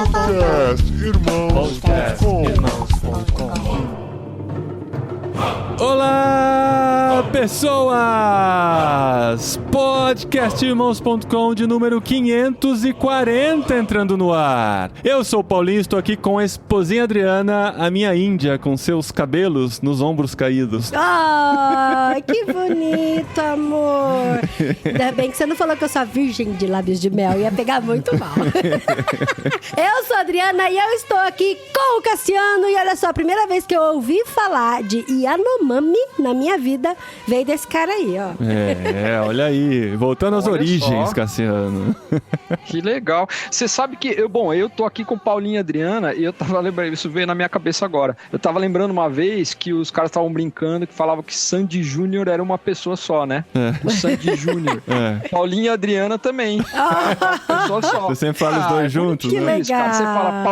Podcastirmãos.com. Olá, pessoas! Podcastirmãos.com de número 540 entrando no ar. Eu sou o Paulinho, estou aqui com a esposinha Adriana, a minha índia, com seus cabelos nos ombros caídos. Ah, que bonito, amor. Ainda bem que você não falou que eu sou a virgem de lábios de mel, ia pegar muito mal. Eu sou a Adriana e eu estou aqui com o Cassiano. E olha só, a primeira vez que eu ouvi falar de Yanomami na minha vida veio desse cara aí, ó. Olha aí, voltando às origens, só. Cassiano. Que legal. Você sabe que, eu tô aqui com Paulinho e Adriana e eu tava lembrando, isso veio na minha cabeça agora. Eu tava lembrando uma vez que os caras estavam brincando que falavam que Sandy Júnior era uma pessoa só, né? O Sandy Júnior. Paulinho e Adriana também. Uma pessoa só. Você sempre fala os dois juntos, que né? legal. Cara, você fala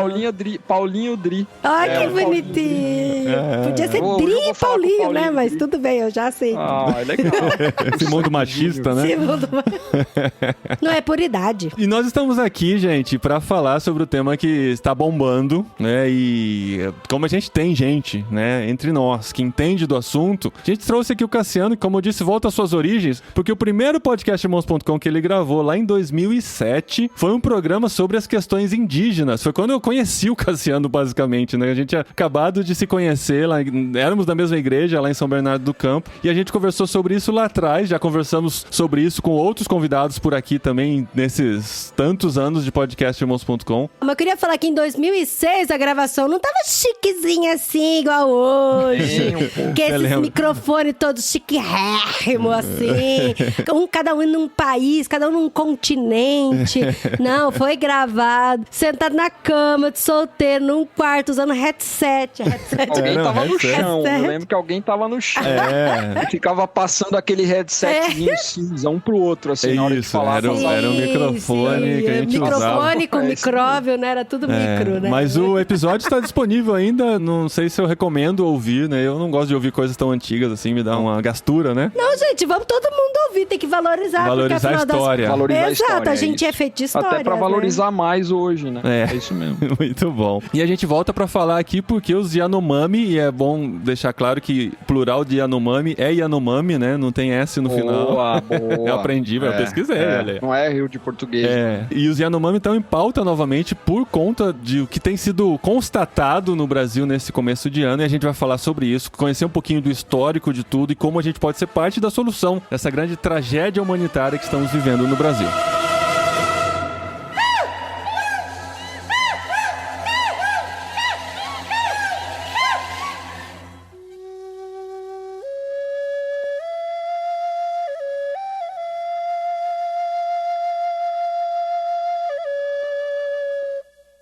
Paulinho Dri. Ai, que bonitinho. Podia ser Dri e Paulinho, né? Mas tudo bem, eu já sei. Ah, é legal. Esse mundo machista, né? Não é por idade. E nós estamos aqui, gente, pra falar sobre o tema que está bombando, né? E como a gente tem gente, né, entre nós, que entende do assunto, a gente trouxe aqui o Cassiano, que, como eu disse, volta às suas origens, porque o primeiro podcastirmãos.com que ele gravou lá em 2007 foi um programa sobre as questões indígenas. Foi quando eu conheci o Cassiano, basicamente, né? A gente tinha acabado de se conhecer, lá, éramos da mesma igreja, lá em São Bernardo do Campo, e a gente conversou sobre isso lá atrás, já conversamos sobre isso com outros convidados por aqui também, nesses tantos anos de podcastirmãos.com. Mas eu queria falar que em 2006 a gravação não tava chiquezinha assim, igual hoje. Que esses microfones todos chiquérrimos, assim. Cada um num país, cada um num continente. Não, foi gravado, sentado na cama, de solteiro, num quarto, usando headset. Alguém tava no chão. Eu lembro que alguém tava no chão. E ficava passando aquele headsetzinho cinza, um pro outro, assim, na hora de falar. Era um microfone que a gente usava. Microfone com micróbio, né? Era tudo micro, né? Mas o episódio está disponível ainda, não sei se eu recomendo ouvir, né? Eu não gosto de ouvir coisas tão antigas assim, me dá uma gastura, né? Não, gente, vamos todo mundo ouvir, tem que valorizar. Valorizar a história. Valorizar a história. Exato, a gente é feito de história. Até pra valorizar mais hoje, né? É isso mesmo. Muito bom. E a gente volta pra falar aqui porque os Yanomami, e é bom deixar claro que plural de Yanomami é Yanomami, né? Não tem S no final. Boa. Eu aprendi, eu pesquisei, olha. Não é Rio de português. E os Yanomami estão em pauta novamente por conta de o que tem sido constatado no Brasil nesse começo de ano, e a gente vai falar sobre isso, conhecer um pouquinho do histórico de tudo e como a gente pode ser parte da solução dessa grande tragédia humanitária que estamos vivendo no Brasil.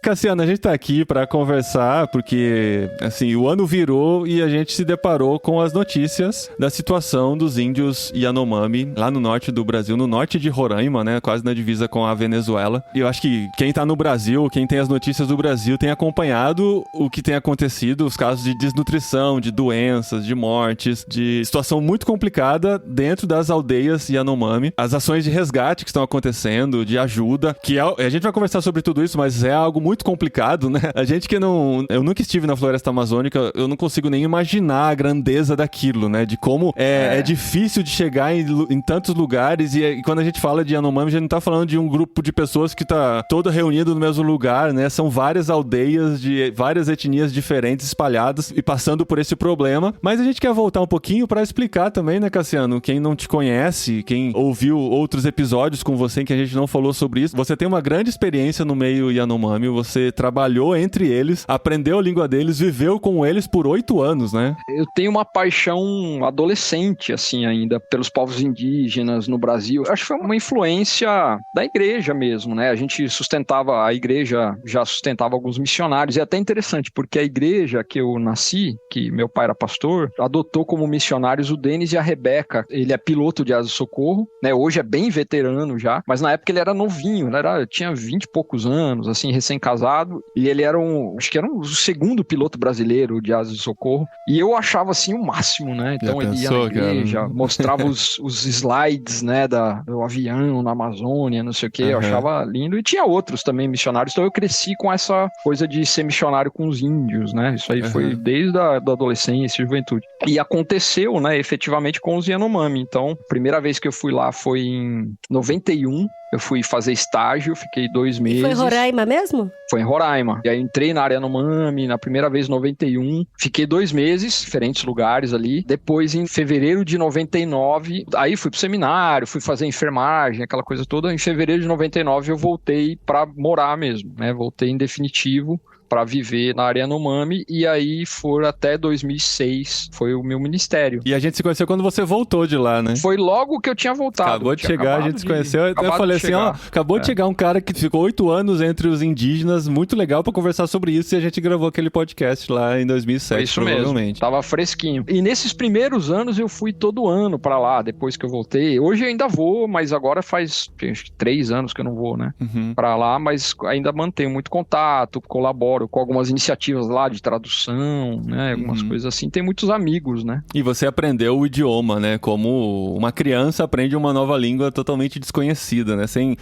Cassiano, a gente tá aqui pra conversar porque, assim, o ano virou e a gente se deparou com as notícias da situação dos índios Yanomami lá no norte do Brasil, no norte de Roraima, né, quase na divisa com a Venezuela. E eu acho que quem tá no Brasil, quem tem as notícias do Brasil, tem acompanhado o que tem acontecido, os casos de desnutrição, de doenças, de mortes, de situação muito complicada dentro das aldeias Yanomami. As ações de resgate que estão acontecendo, de ajuda, que a gente vai conversar sobre tudo isso, mas é algo muito complicado, né? A gente que não... Eu nunca estive na floresta amazônica, eu não consigo nem imaginar a grandeza daquilo, né? De como é difícil de chegar em tantos lugares e quando a gente fala de Yanomami, a gente não tá falando de um grupo de pessoas que tá todo reunido no mesmo lugar, né? São várias aldeias de várias etnias diferentes espalhadas e passando por esse problema. Mas a gente quer voltar um pouquinho pra explicar também, né, Cassiano? Quem não te conhece, quem ouviu outros episódios com você que a gente não falou sobre isso, você tem uma grande experiência no meio Yanomami, você trabalhou entre eles, aprendeu a língua deles, viveu com eles por 8 anos, né? Eu tenho uma paixão adolescente, assim, ainda, pelos povos indígenas no Brasil. Acho que foi uma influência da igreja mesmo, né? A gente sustentava, a igreja já sustentava alguns missionários, e é até interessante, porque a igreja que eu nasci, que meu pai era pastor, adotou como missionários o Denis e a Rebeca. Ele é piloto de asa socorro, né? Hoje é bem veterano já, mas na época ele era novinho, tinha 20 e poucos anos, assim, recém-casado. casado, e ele era acho que era o segundo piloto brasileiro de asa de socorro, e eu achava assim o máximo, né? Então ele ia na igreja, mostrava os slides, né, do avião na Amazônia, não sei o que, eu achava lindo, e tinha outros também missionários, então eu cresci com essa coisa de ser missionário com os índios, né? Isso aí foi desde a adolescência e juventude. E aconteceu, né, efetivamente com os Yanomami. Então, a primeira vez que eu fui lá foi em 91. Eu fui fazer estágio, fiquei 2 meses. E foi em Roraima mesmo? Foi em Roraima. E aí entrei na área Yanomami, na primeira vez em 91. Fiquei 2 meses, diferentes lugares ali. Depois, em fevereiro de 99, aí fui pro seminário, fui fazer enfermagem, aquela coisa toda. Em fevereiro de 99 eu voltei pra morar mesmo, né? Voltei em definitivo para viver na área Yanomami, e aí for até 2006, foi o meu ministério. E a gente se conheceu quando você voltou de lá, né? Foi logo que eu tinha voltado. Acabou de chegar, a gente se conheceu, eu falei assim, ó, acabou de chegar um cara que ficou 8 anos entre os indígenas, muito legal para conversar sobre isso, e a gente gravou aquele podcast lá em 2007, isso provavelmente. Mesmo, tava fresquinho. E nesses primeiros anos eu fui todo ano para lá, depois que eu voltei. Hoje eu ainda vou, mas agora faz acho que 3 anos que eu não vou, né? Para lá, mas ainda mantenho muito contato, colaboro com algumas iniciativas lá de tradução, né? Algumas coisas assim. Tem muitos amigos, né? E você aprendeu o idioma, né? Como uma criança aprende uma nova língua totalmente desconhecida, né? Sem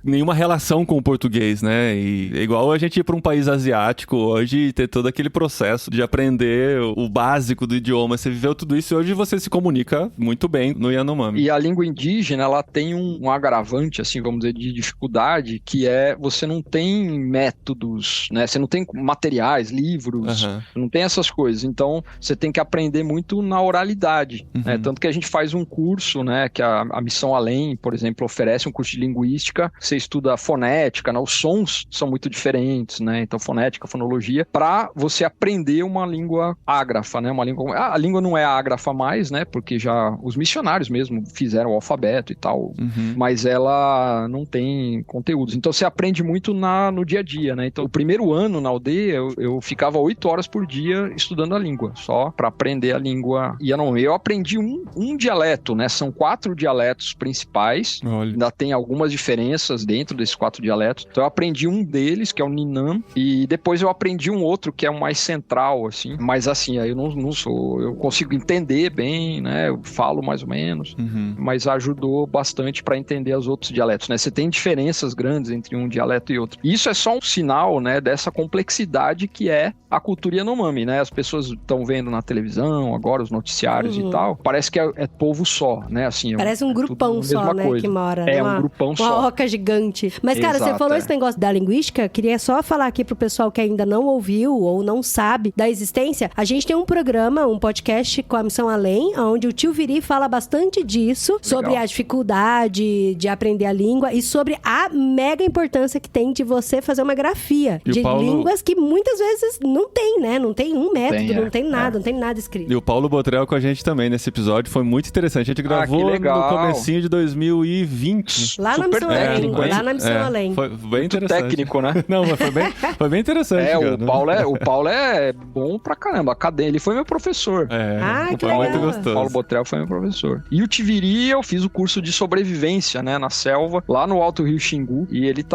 nenhuma relação com o português, né? E é igual a gente ir para um país asiático hoje e ter todo aquele processo de aprender o básico do idioma. Você viveu tudo isso e hoje você se comunica muito bem no Yanomami. E a língua indígena, ela tem um agravante, assim, vamos dizer, de dificuldade, que é você não tem métodos, né? Você não tem materiais, livros, não tem essas coisas. Então, você tem que aprender muito na oralidade, né? Tanto que a gente faz um curso, né? Que a Missão Além, por exemplo, oferece um curso de linguística. Você estuda fonética, né? Os sons são muito diferentes, né? Então, fonética, fonologia, para você aprender uma língua ágrafa, né? Uma língua... A língua não é ágrafa mais, né? Porque já os missionários mesmo fizeram o alfabeto e tal, mas ela não tem conteúdos. Então, você aprende muito no dia a dia, né? Então, o primeiro ano na aldeia, eu ficava 8 horas por dia estudando a língua, só para aprender a língua Yanomami. Eu aprendi um dialeto, né? São 4 dialetos principais. Olha. Ainda tem algumas diferenças dentro desses 4 dialetos. Então eu aprendi um deles, que é o Ninam, e depois eu aprendi um outro, que é o mais central, assim. Mas assim, aí eu não sou... Eu consigo entender bem, né? Eu falo mais ou menos, mas ajudou bastante para entender os outros dialetos, né? Você tem diferenças grandes entre um dialeto e outro. E isso é só um sinal, né? Dessa complexidade que é a cultura Yanomami, né? As pessoas estão vendo na televisão, agora os noticiários e tal, parece que é povo só, né? Assim, parece um grupão só, né? Que mora. Um grupão só. Uma roca gigante. Mas, cara, você falou esse negócio da linguística, queria só falar aqui pro pessoal que ainda não ouviu ou não sabe da existência. A gente tem um programa, um podcast com a Missão Além, onde o tio Viri fala bastante disso, sobre a dificuldade de aprender a língua e sobre a mega importância que tem de você fazer uma grafia de línguas que muitas vezes não tem, né? Não tem um método, não tem nada, não tem nada escrito. E o Paulo Botrel com a gente também nesse episódio, foi muito interessante. A gente gravou no comecinho de 2020. Lá na Missão Além. Lá na Missão Além. Foi bem interessante. Técnico, né? Não, mas foi bem interessante. O Paulo é bom pra caramba. Ele foi meu professor. Que foi muito gostoso. O Paulo Botrel foi meu professor. E o Tiviri, eu fiz o curso de sobrevivência, né? Na selva, lá no Alto Rio Xingu. E ele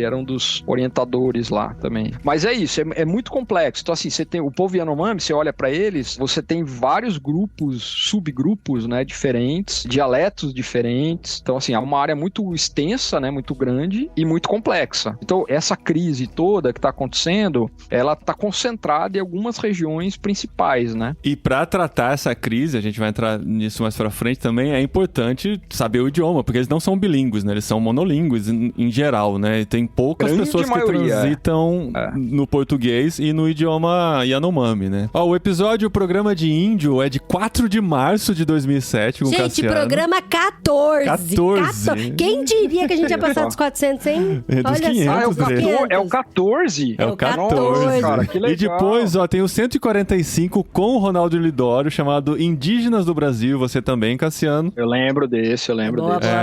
era um dos orientadores lá também. Mas é isso, é muito complexo. Então, assim, você tem o povo Yanomami, você olha pra eles, você tem vários grupos, subgrupos, né, diferentes, dialetos diferentes. Então, assim, é uma área muito extensa, né, muito grande e muito complexa. Então, essa crise toda que tá acontecendo, ela tá concentrada em algumas regiões principais, né? E pra tratar essa crise, a gente vai entrar nisso mais pra frente também, é importante saber o idioma, porque eles não são bilíngues, né? Eles são monolíngues em geral, né? E tem poucas pessoas que transitam no português e no idioma Yanomami, né? O programa de índio é de 4 de março de 2007 com o Cassiano. Gente, programa 14. Quem diria que a gente ia passar dos 400, hein? Dos 500 é o 14? É o 14. Cara, que legal. E depois, tem o 145 com o Ronaldo Lidório, chamado Indígenas do Brasil. Você também, Cassiano. Eu lembro desse.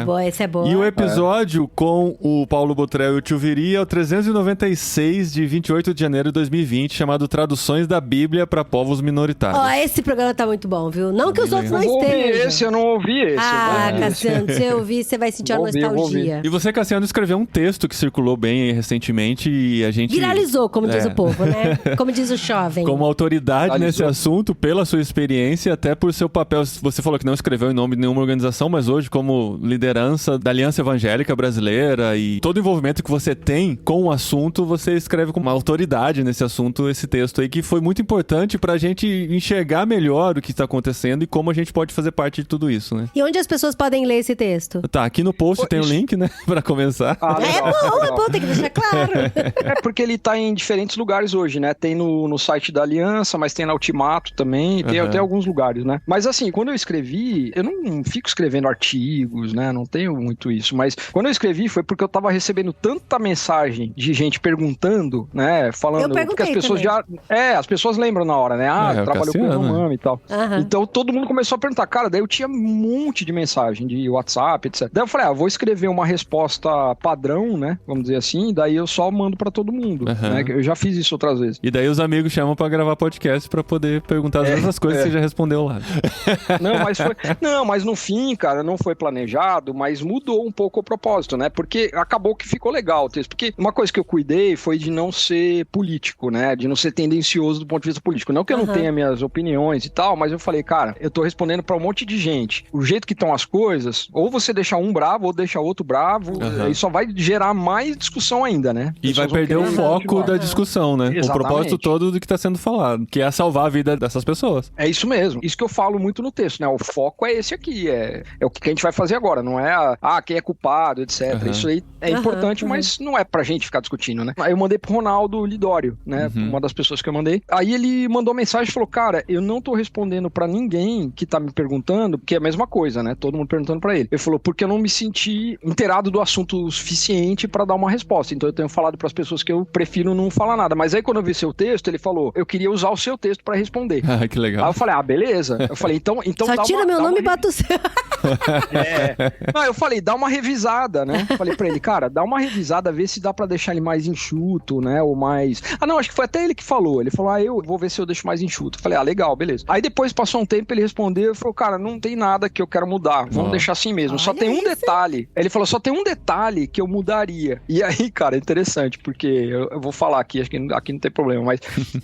Boa, esse é bom. E o episódio com o Paulo Botrel e o tio Viri é o 396 de 28 de janeiro de 2020, chamado Traduções da Bíblia para Povos Minoritários. Esse programa tá muito bom, viu? Não que os outros não estejam. Eu não ouvi esse. Cassiano, se eu ouvir, você vai sentir uma nostalgia. E você, Cassiano, escreveu um texto que circulou bem aí recentemente e a gente... Viralizou, como diz o povo, né? Como diz o jovem. Como autoridade nesse assunto, pela sua experiência, até por seu papel, você falou que não escreveu em nome de nenhuma organização, mas hoje como liderança da Aliança Evangélica Brasileira e todo o envolvimento que você tem com o assunto, você escreve com uma autoridade nesse assunto, esse texto aí, que foi muito importante pra gente enxergar melhor o que está acontecendo e como a gente pode fazer parte de tudo isso, né? E onde as pessoas podem ler esse texto? Tá, aqui no post tem o link, né? Pra começar. É bom, tem que deixar claro. Porque ele tá em diferentes lugares hoje, né? Tem no site da Aliança, mas tem na Ultimato também, tem até alguns lugares, né? Mas assim, quando eu escrevi, eu não fico escrevendo artigos, né? Não tenho muito isso, mas quando eu escrevi foi porque eu tava recebendo tanta mensagem de gente perguntando, né? Falando, porque as pessoas também. As pessoas lembram na hora, né? Trabalhou com o Yanomami e tal. Então todo mundo começou a perguntar, cara, daí eu tinha um monte de mensagem de WhatsApp, etc. Daí eu falei, vou escrever uma resposta padrão, né? Vamos dizer assim, daí eu só mando pra todo mundo, né? Eu já fiz isso outras vezes. E daí os amigos chamam pra gravar podcast pra poder perguntar as mesmas coisas que você já respondeu lá. Mas no fim, cara, não foi planejado, mas mudou um pouco o propósito, né? Porque acabou que ficou legal o texto. Porque uma coisa que eu cuidei foi de não ser político, né? De não ser tendencioso do ponto de vista político. Não que eu não tenha minhas opiniões e tal, mas eu falei, cara, eu tô respondendo pra um monte de gente. O jeito que estão as coisas, ou você deixa um bravo, ou deixa outro bravo, e só vai gerar mais discussão ainda, né? E vai perder o foco da discussão, né? Exatamente. O propósito todo do que tá sendo falado, que é salvar a vida dessas pessoas. É isso mesmo. Isso que eu falo muito no texto, né? O foco é esse aqui, é o que a gente vai fazer agora, não é quem é culpado, etc. Isso aí é importante, mas não é pra gente ficar discutindo, né? Aí eu mandei pro Ronaldo Lidório, né? Uma das pessoas que eu mandei. Aí ele mandou mensagem e falou, cara, eu não tô respondendo pra ninguém que tá me perguntando, porque é a mesma coisa, né? Todo mundo perguntando pra ele. Ele falou, porque eu não me senti inteirado do assunto o suficiente pra dar uma resposta. Então eu tenho falado pras pessoas que eu prefiro não falar nada. Mas aí quando eu vi seu texto, ele falou, eu queria usar o seu texto pra responder. Que legal. Aí eu falei, beleza. Eu falei, então só tira meu nome e bota o seu. Não, eu falei, dá uma revisada, né? Falei pra ele, cara, dá uma revisada, vê se dá pra deixar ele mais enxuto, né? Ou mais... não, acho que foi até ele que falou. Ele falou, eu vou ver se eu deixo mais enxuto. Eu falei, legal, beleza. Aí depois passou um tempo, ele respondeu e falou, cara, não tem nada que eu quero mudar. Vamos deixar assim mesmo. Só tem um detalhe. Ele falou, só tem um detalhe que eu mudaria. E aí, cara, é interessante, porque eu vou falar aqui, acho que aqui não tem problema, mas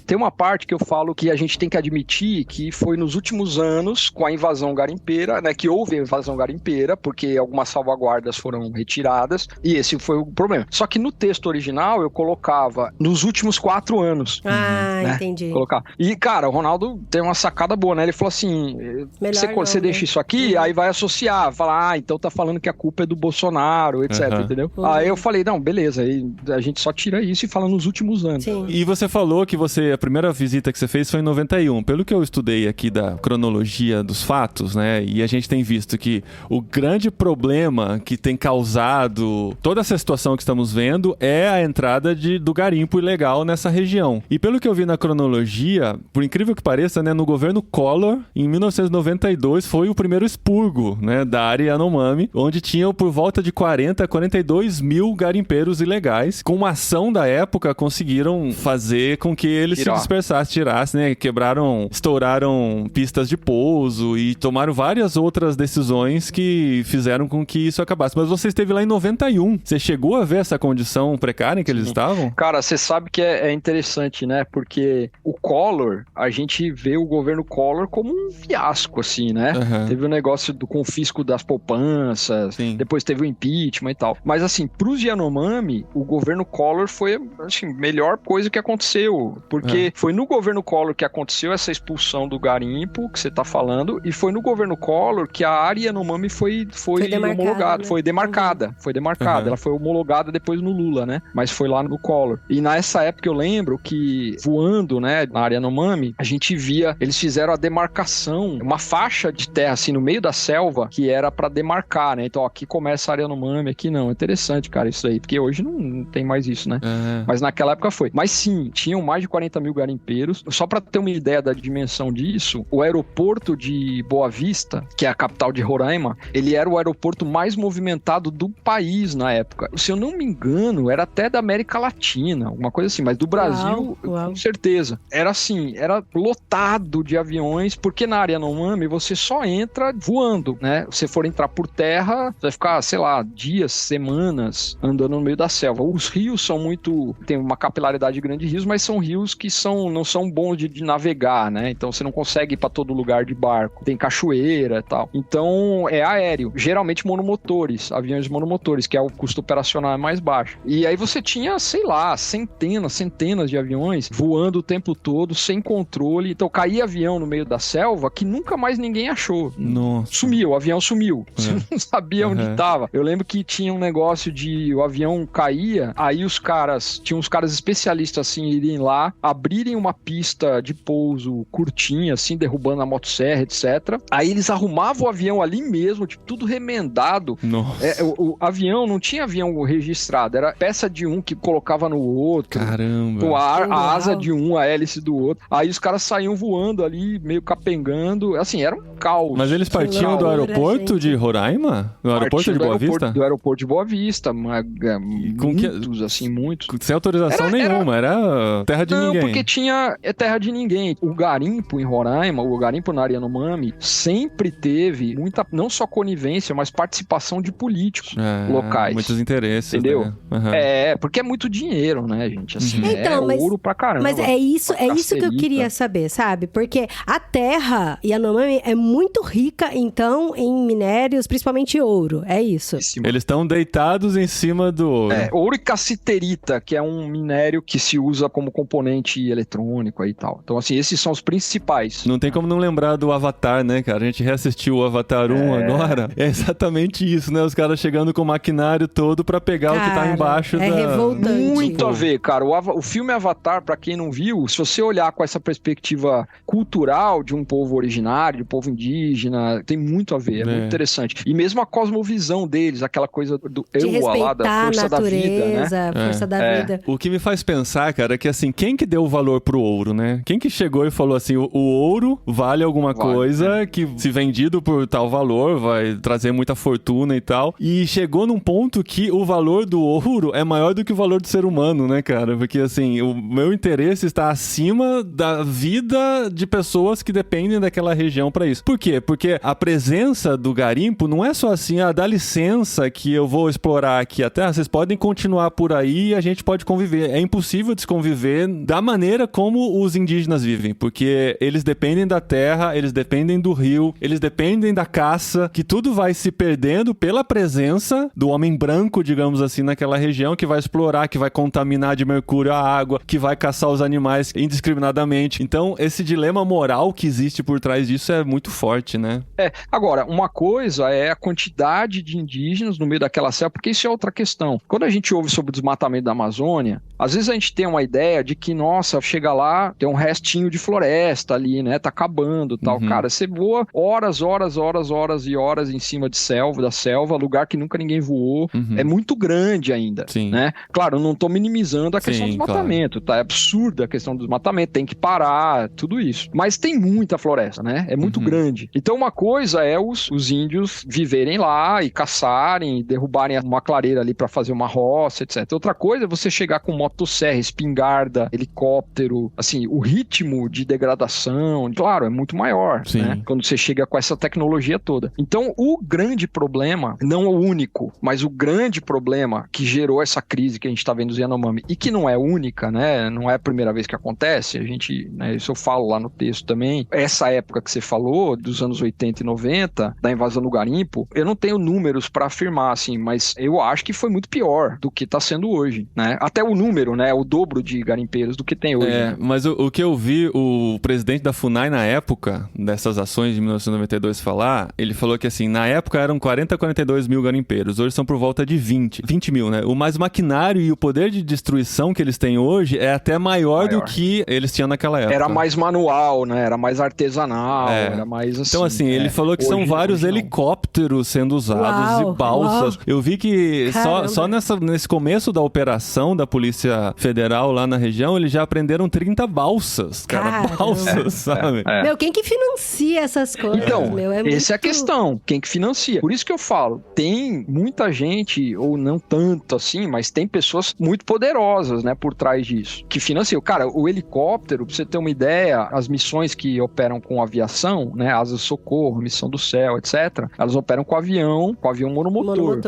tem uma parte que eu falo que a gente tem que admitir que foi nos últimos anos, com a invasão garimpeira, né? Que houve a invasão garimpeira, porque algumas salvaguardas foram retiradas, e esse foi o problema. Só que no texto original eu colocava nos últimos 4 anos. Né? Entendi. E, cara, o Ronaldo tem uma sacada boa, né? Ele falou assim, você deixa isso aqui, aí vai associar, falar, então tá falando que a culpa é do Bolsonaro, etc, entendeu? Aí eu falei, não, beleza, aí a gente só tira isso e fala nos últimos anos. Sim. E você falou que a primeira visita que você fez foi em 91. Pelo que eu estudei aqui da cronologia dos fatos, né? E a gente tem visto que o grande problema que tem causado toda essa situação que estamos vendo é a entrada do garimpo ilegal nessa região. E pelo que eu vi na cronologia, por incrível que pareça, né, no governo Collor, em 1992, foi o primeiro expurgo, né, da área Yanomami, onde tinham por volta de 40 a 42 mil garimpeiros ilegais. Com uma ação da época, conseguiram fazer com que eles se dispersassem, tirassem, né, estouraram pistas de pouso e tomaram várias outras decisões que fizeram com que isso acabasse. Mas você esteve lá em 91. Você chegou a ver essa condição precária em que eles estavam? Cara, você sabe que é interessante, né? Porque o Collor, a gente vê o governo Collor como um fiasco, assim, né? Teve o negócio do confisco das poupanças, depois teve o impeachment e tal. Mas, assim, pros Yanomami, o governo Collor foi, assim, a melhor coisa que aconteceu. Porque foi no governo Collor que aconteceu essa expulsão do garimpo, que você tá falando, e foi no governo Collor que a área Yanomami foi homologada, né? Foi demarcada. Ela foi homologada depois no Lula, né? Mas foi lá no Collor. E nessa época eu lembro que voando, né, na área Yanomami, a gente via, eles fizeram a demarcação, uma faixa de terra assim no meio da selva que era pra demarcar, né? Então aqui começa a área Yanomami, aqui não. Interessante, cara, isso aí, porque hoje não tem mais isso, né? Mas naquela época foi. Mas sim, tinham mais de 40 mil garimpeiros. Só pra ter uma ideia da dimensão disso, o aeroporto de Boa Vista, que é a capital de Roraima, ele era o aeroporto mais movimentado do país na época. Se eu não me engano, era até da América Latina. China, alguma coisa assim, mas do Brasil, Uau. com certeza. Era assim, era lotado de aviões, porque na área Yanomami você só entra voando, né? Se for entrar por terra, você vai ficar, sei lá, dias, semanas andando no meio da selva. Os rios são tem uma capilaridade grande de rios, mas são rios que não são bons de navegar, né? Então você não consegue ir para todo lugar de barco. Tem cachoeira e tal. Então é aéreo. Geralmente monomotores, aviões monomotores, que é o custo operacional mais baixo. E aí você tinha, sei lá, centenas de aviões voando o tempo todo, sem controle. Então caía avião no meio da selva que nunca mais ninguém achou. Nossa. Sumiu, o avião sumiu. Você não sabia onde estava. Eu lembro que tinha um negócio de o avião caía, aí tinha uns caras especialistas assim, irem lá, abrirem uma pista de pouso curtinha, assim, derrubando a motosserra, etc. Aí eles arrumavam o avião ali mesmo, tipo, tudo remendado. Nossa. O avião, não tinha avião registrado, era peça de um que colocava no outro. Caramba. A asa de um, a hélice do outro. Aí os caras saíam voando ali, meio capengando. Assim, era um caos. Mas eles partiam do aeroporto de Roraima? Do aeroporto de Boa Vista? Do aeroporto de Boa Vista. Muitos. Sem autorização nenhuma, era terra de ninguém. Não, porque é terra de ninguém. O garimpo em Roraima, o garimpo na área Yanomami, sempre teve muita, não só conivência, mas participação de políticos locais. Muitos interesses. Entendeu? Né? Porque é muito dinheiro, né, gente? Assim, Então, ouro pra caramba. Mas é isso que eu queria saber, sabe? Porque a terra Yanomami é muito rica, então, em minérios, principalmente ouro. É isso. Eles estão deitados em cima do ouro. Ouro e cassiterita, que é um minério que se usa como componente eletrônico aí e tal. Então, assim, esses são os principais. Não tem como não lembrar do Avatar, né, cara? A gente reassistiu o Avatar 1 agora. É exatamente isso, né? Os caras chegando com o maquinário todo pra pegar o que tá embaixo da... revoltante. Muito a ver, cara. O filme Avatar, pra quem não viu, se você olhar com essa perspectiva cultural de um povo originário, de um povo indígena, tem muito a ver. É muito interessante. E mesmo a cosmovisão deles, aquela coisa do Ewa lá, da força da vida, né? Força da vida. O que me faz pensar, cara, é que assim, quem que deu o valor pro ouro, né? Quem que chegou e falou assim, o ouro vale alguma coisa que, se vendido por tal valor, vai trazer muita fortuna e tal. E chegou num ponto que o valor do ouro é maior do que o valor do ser humano, né, cara? Porque assim, o meu interesse está acima da vida de pessoas que dependem daquela região pra isso. Por quê? Porque a presença do garimpo não é só assim, dá licença que eu vou explorar aqui a terra, vocês podem continuar por aí e a gente pode conviver. É impossível desconviver da maneira como os indígenas vivem, porque eles dependem da terra, eles dependem do rio, eles dependem da caça, que tudo vai se perdendo pela presença do homem branco, digamos assim, naquela região, que vai explorar, que vai contaminar de mercúrio a água, que vai caçar os animais indiscriminadamente. Então, esse dilema moral que existe por trás disso é muito forte, né? Agora, uma coisa é a quantidade de indígenas no meio daquela selva, porque isso é outra questão. Quando a gente ouve sobre o desmatamento da Amazônia, às vezes a gente tem uma ideia de que, nossa, chega lá, tem um restinho de floresta ali, né? Tá acabando, tal. Cara, você voa horas e horas em cima da selva, lugar que nunca ninguém voou. É muito grande ainda, né? Claro, eu não tô minimizando a questão do desmatamento, tá? É absurda a questão do desmatamento, tem que parar, tudo isso. Mas tem muita floresta, né? É muito grande. Então, uma coisa é os índios viverem lá e caçarem, derrubarem uma clareira ali pra fazer uma roça, etc. Outra coisa é você chegar com motosserra, espingarda, helicóptero, assim, o ritmo de degradação, claro, é muito maior, né? Quando você chega com essa tecnologia toda. Então, o grande problema, não o único, mas o grande problema que gerou essa crise que a gente tá vendo nos Yanomami, e que não é única, né? Não é a primeira vez que acontece, a gente, né, isso eu falo lá no texto também, essa época que você falou, dos anos 80 e 90, da invasão do garimpo, eu não tenho números pra afirmar, assim, mas eu acho que foi muito pior do que tá sendo hoje, né? Até o número, né? O dobro de garimpeiros do que tem hoje. Né? Mas o que eu vi o presidente da FUNAI na época dessas ações de 1992 falar, ele falou que assim, na época eram 42 mil garimpeiros, hoje são por volta de 20 mil, né? Mas o maquinário e o poder de destruição que eles têm hoje é até maior do que eles tinham naquela época. Era mais manual, né? Era mais artesanal, era mais assim. Então assim, ele falou que são vários helicópteros sendo usados e balsas. Eu vi que só nesse começo da operação da Polícia Federal lá na região, eles já aprenderam 30 balsas, cara. Balsas, sabe? Meu, quem que financia essas coisas? Então, essa é a questão. Quem que financia? Por isso que eu falo, tem muita gente, ou não tanto assim, mas tem pessoas muito poderosas, né, por trás disso, que financiam. Cara, o helicóptero, pra você ter uma ideia, as missões que operam com aviação, né, Asa de Socorro, Missão do Céu, etc., elas operam com avião monomotor.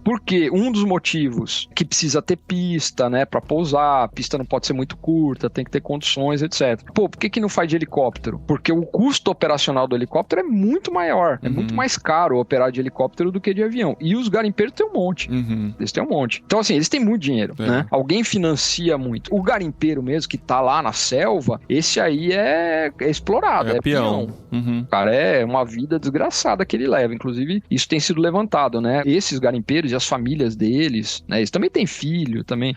Porque um dos motivos que precisa ter pista, né, pra pousar, a pista não pode ser muito curta, tem que ter condições, etc. Pô, por que não faz de helicóptero? Porque o custo operacional do helicóptero é muito maior, é muito mais caro operar de helicóptero do que de avião. E os garimpeiros têm um monte. Eles têm um monte. Então, assim, eles têm muito dinheiro, né? Alguém financia muito. O garimpeiro mesmo, que tá lá na selva, esse aí é explorado, é peão. Cara, é uma vida desgraçada que ele leva. Inclusive, isso tem sido levantado, né? Esses garimpeiros e as famílias deles, né? Eles também têm filho, também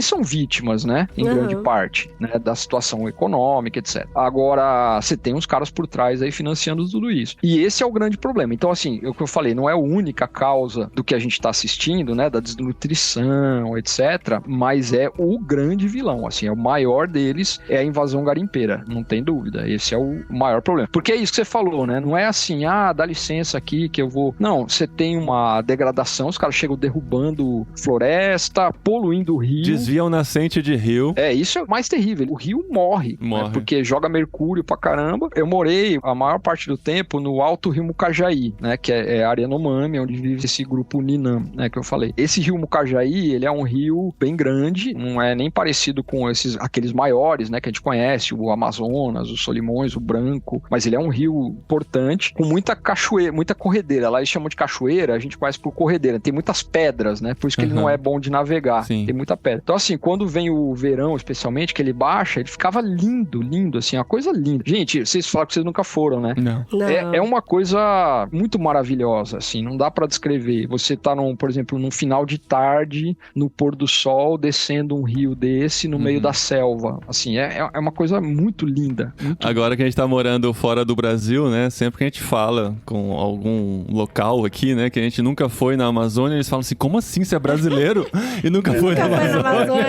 são vítimas, né? Em grande parte, né? Da situação econômica, etc. Agora, você tem uns caras por trás aí financiando tudo isso. E esse é o grande problema. Então, assim, é o que eu falei, não é a única causa do que a gente tá assistindo, né? Da desnutrição, etc. Mas é o grande vilão, assim, é o maior deles, é a invasão garimpeira, não tem dúvida. Esse é o maior problema. Porque é isso que você falou, né? Não é assim, dá licença aqui que eu vou... Não, você tem uma degradação, os caras chegam derrubando floresta, poluindo o rio. Desviam nascente de rio. Isso é o mais terrível. O rio morre. Né? Porque joga mercúrio pra caramba. Eu morei a maior parte do tempo no Alto Rio Mucajaí, né? Que é a área Yanomami, onde vive esse grupo Ninam, né? Que eu falei. Esse rio Mucajaí, ele é um rio bem grande, não é nem parecido com aqueles maiores, né? Que a gente conhece, o Amazonas, o Solimões, o Branco, mas ele é um rio importante, com muita cachoeira, muita corredeira. Lá eles chamam de cachoeira, a gente conhece por corredeira. Tem muitas pedras, né? Por isso que ele não é bom de navegar. Sim. Tem muita pedra. Então, assim, quando vem o verão, especialmente, que ele baixa, ele ficava lindo, assim, uma coisa linda. Gente, vocês falaram que vocês nunca foram, né? Não. É uma coisa muito maravilhosa, assim, não dá pra descrever. Você tá, por exemplo, num final de tarde, no pôr do sol, descendo um rio desse no meio da selva. Assim, é uma coisa muito linda. Agora que a gente tá morando fora do Brasil, né? Sempre que a gente fala com algum local aqui, né? Que a gente nunca foi na Amazônia, eles falam assim, como assim? Você é brasileiro e nunca foi na Amazônia?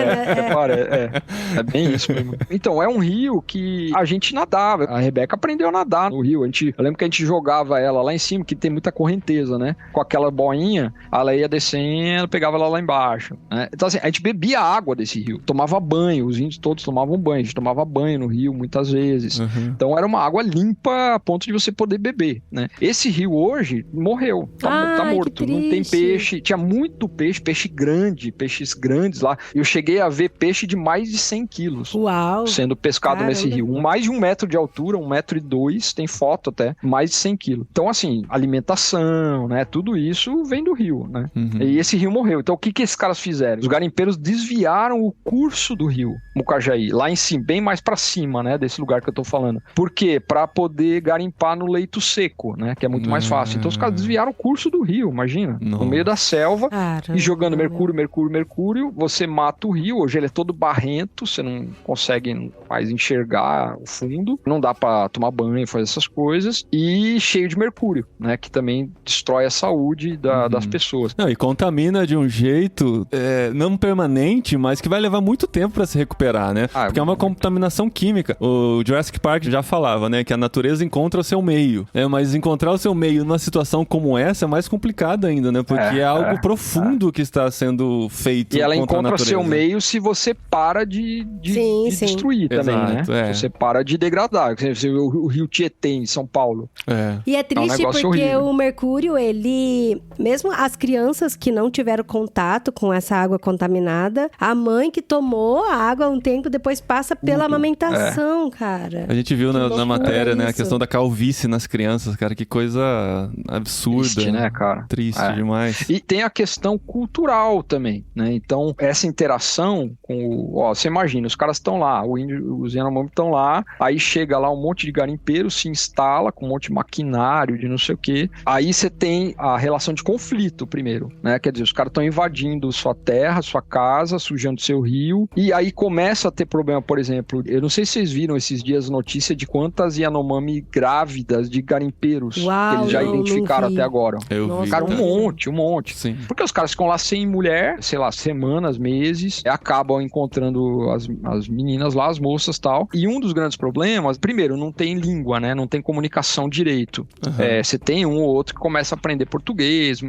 É bem isso mesmo. Então, é um rio que a gente nadava. A Rebeca aprendeu a nadar no rio. Eu lembro que a gente jogava ela lá em cima, que tem muita correnteza, né? Com aquela boinha, ela ia descendo, pegava ela lá embaixo. Né? Então, assim, a gente bebia água desse rio. Tomava banho. Os índios todos tomavam banho. A gente tomava banho no rio muitas vezes. Então, era uma água limpa a ponto de você poder beber, né? Esse rio hoje morreu. Tá morto. Não tem peixe. Tinha muito peixe grande, peixes grandes lá. Eu cheguei a ver peixe de mais de 100 quilos. Uau. Sendo pescado nesse rio. Mais de 1 metro de altura, 1,2 m, tem foto até, mais de 100 quilos. Então, assim, alimentação, né? Tudo isso vem do rio, né? E esse rio morreu. Então, o que esses caras fizeram? Os garimpeiros desviaram o curso do rio Mucajaí, lá em cima, bem mais pra cima, né? Desse lugar que eu tô falando. Por quê? Pra poder garimpar no leito seco, né? Que é muito mais fácil. Então, os caras desviaram o curso do rio, imagina. No meio da selva, e jogando mercúrio, você mata o rio. Hoje ele é todo barrento, você não consegue mais enxergar o fundo, não dá pra tomar banho, fazer essas coisas, e cheio de mercúrio, né? Que também destrói a saúde das pessoas. Não, e contamina de um jeito não permanente, mas que vai levar muito tempo pra se recuperar, né? Porque é uma contaminação química. O Jurassic Park já falava, né? Que a natureza encontra o seu meio. Mas encontrar o seu meio numa situação como essa é mais complicado ainda, né? Porque é algo profundo que está sendo feito. E ela encontra o seu meio se você para de destruir também, né? Você para de degradar. O rio Tietê, em São Paulo. E é triste porque horrível. O mercúrio, ele... Mesmo as crianças que não tiveram contato com essa água contaminada, a mãe que tomou a água um tempo depois passa pela amamentação, cara. A gente viu na matéria, né? A questão da calvície nas crianças, cara. Que coisa absurda. Triste, né, cara? Triste demais. E tem a questão cultural também, né? Então, essa interação com você imagina, os caras estão lá, os Yanomami estão lá, aí chega lá um monte de garimpeiro, se instala com um monte de maquinário, de não sei o quê. Aí você tem a relação de conflito primeiro, né? Quer dizer, os caras estão invadindo sua terra, sua casa, sujando seu rio, e aí começa a ter problema, por exemplo, eu não sei se vocês viram esses dias notícia de quantas Yanomami grávidas de garimpeiros que eles já identificaram até agora. Cara, um monte. Sim. Porque os caras ficam lá sem mulher, sei lá, semanas, meses, acabam encontrando as meninas lá, as moças e tal. E um dos grandes problemas, primeiro, não tem língua, né? Não tem comunicação direito. Você tem um ou outro que começa a aprender português,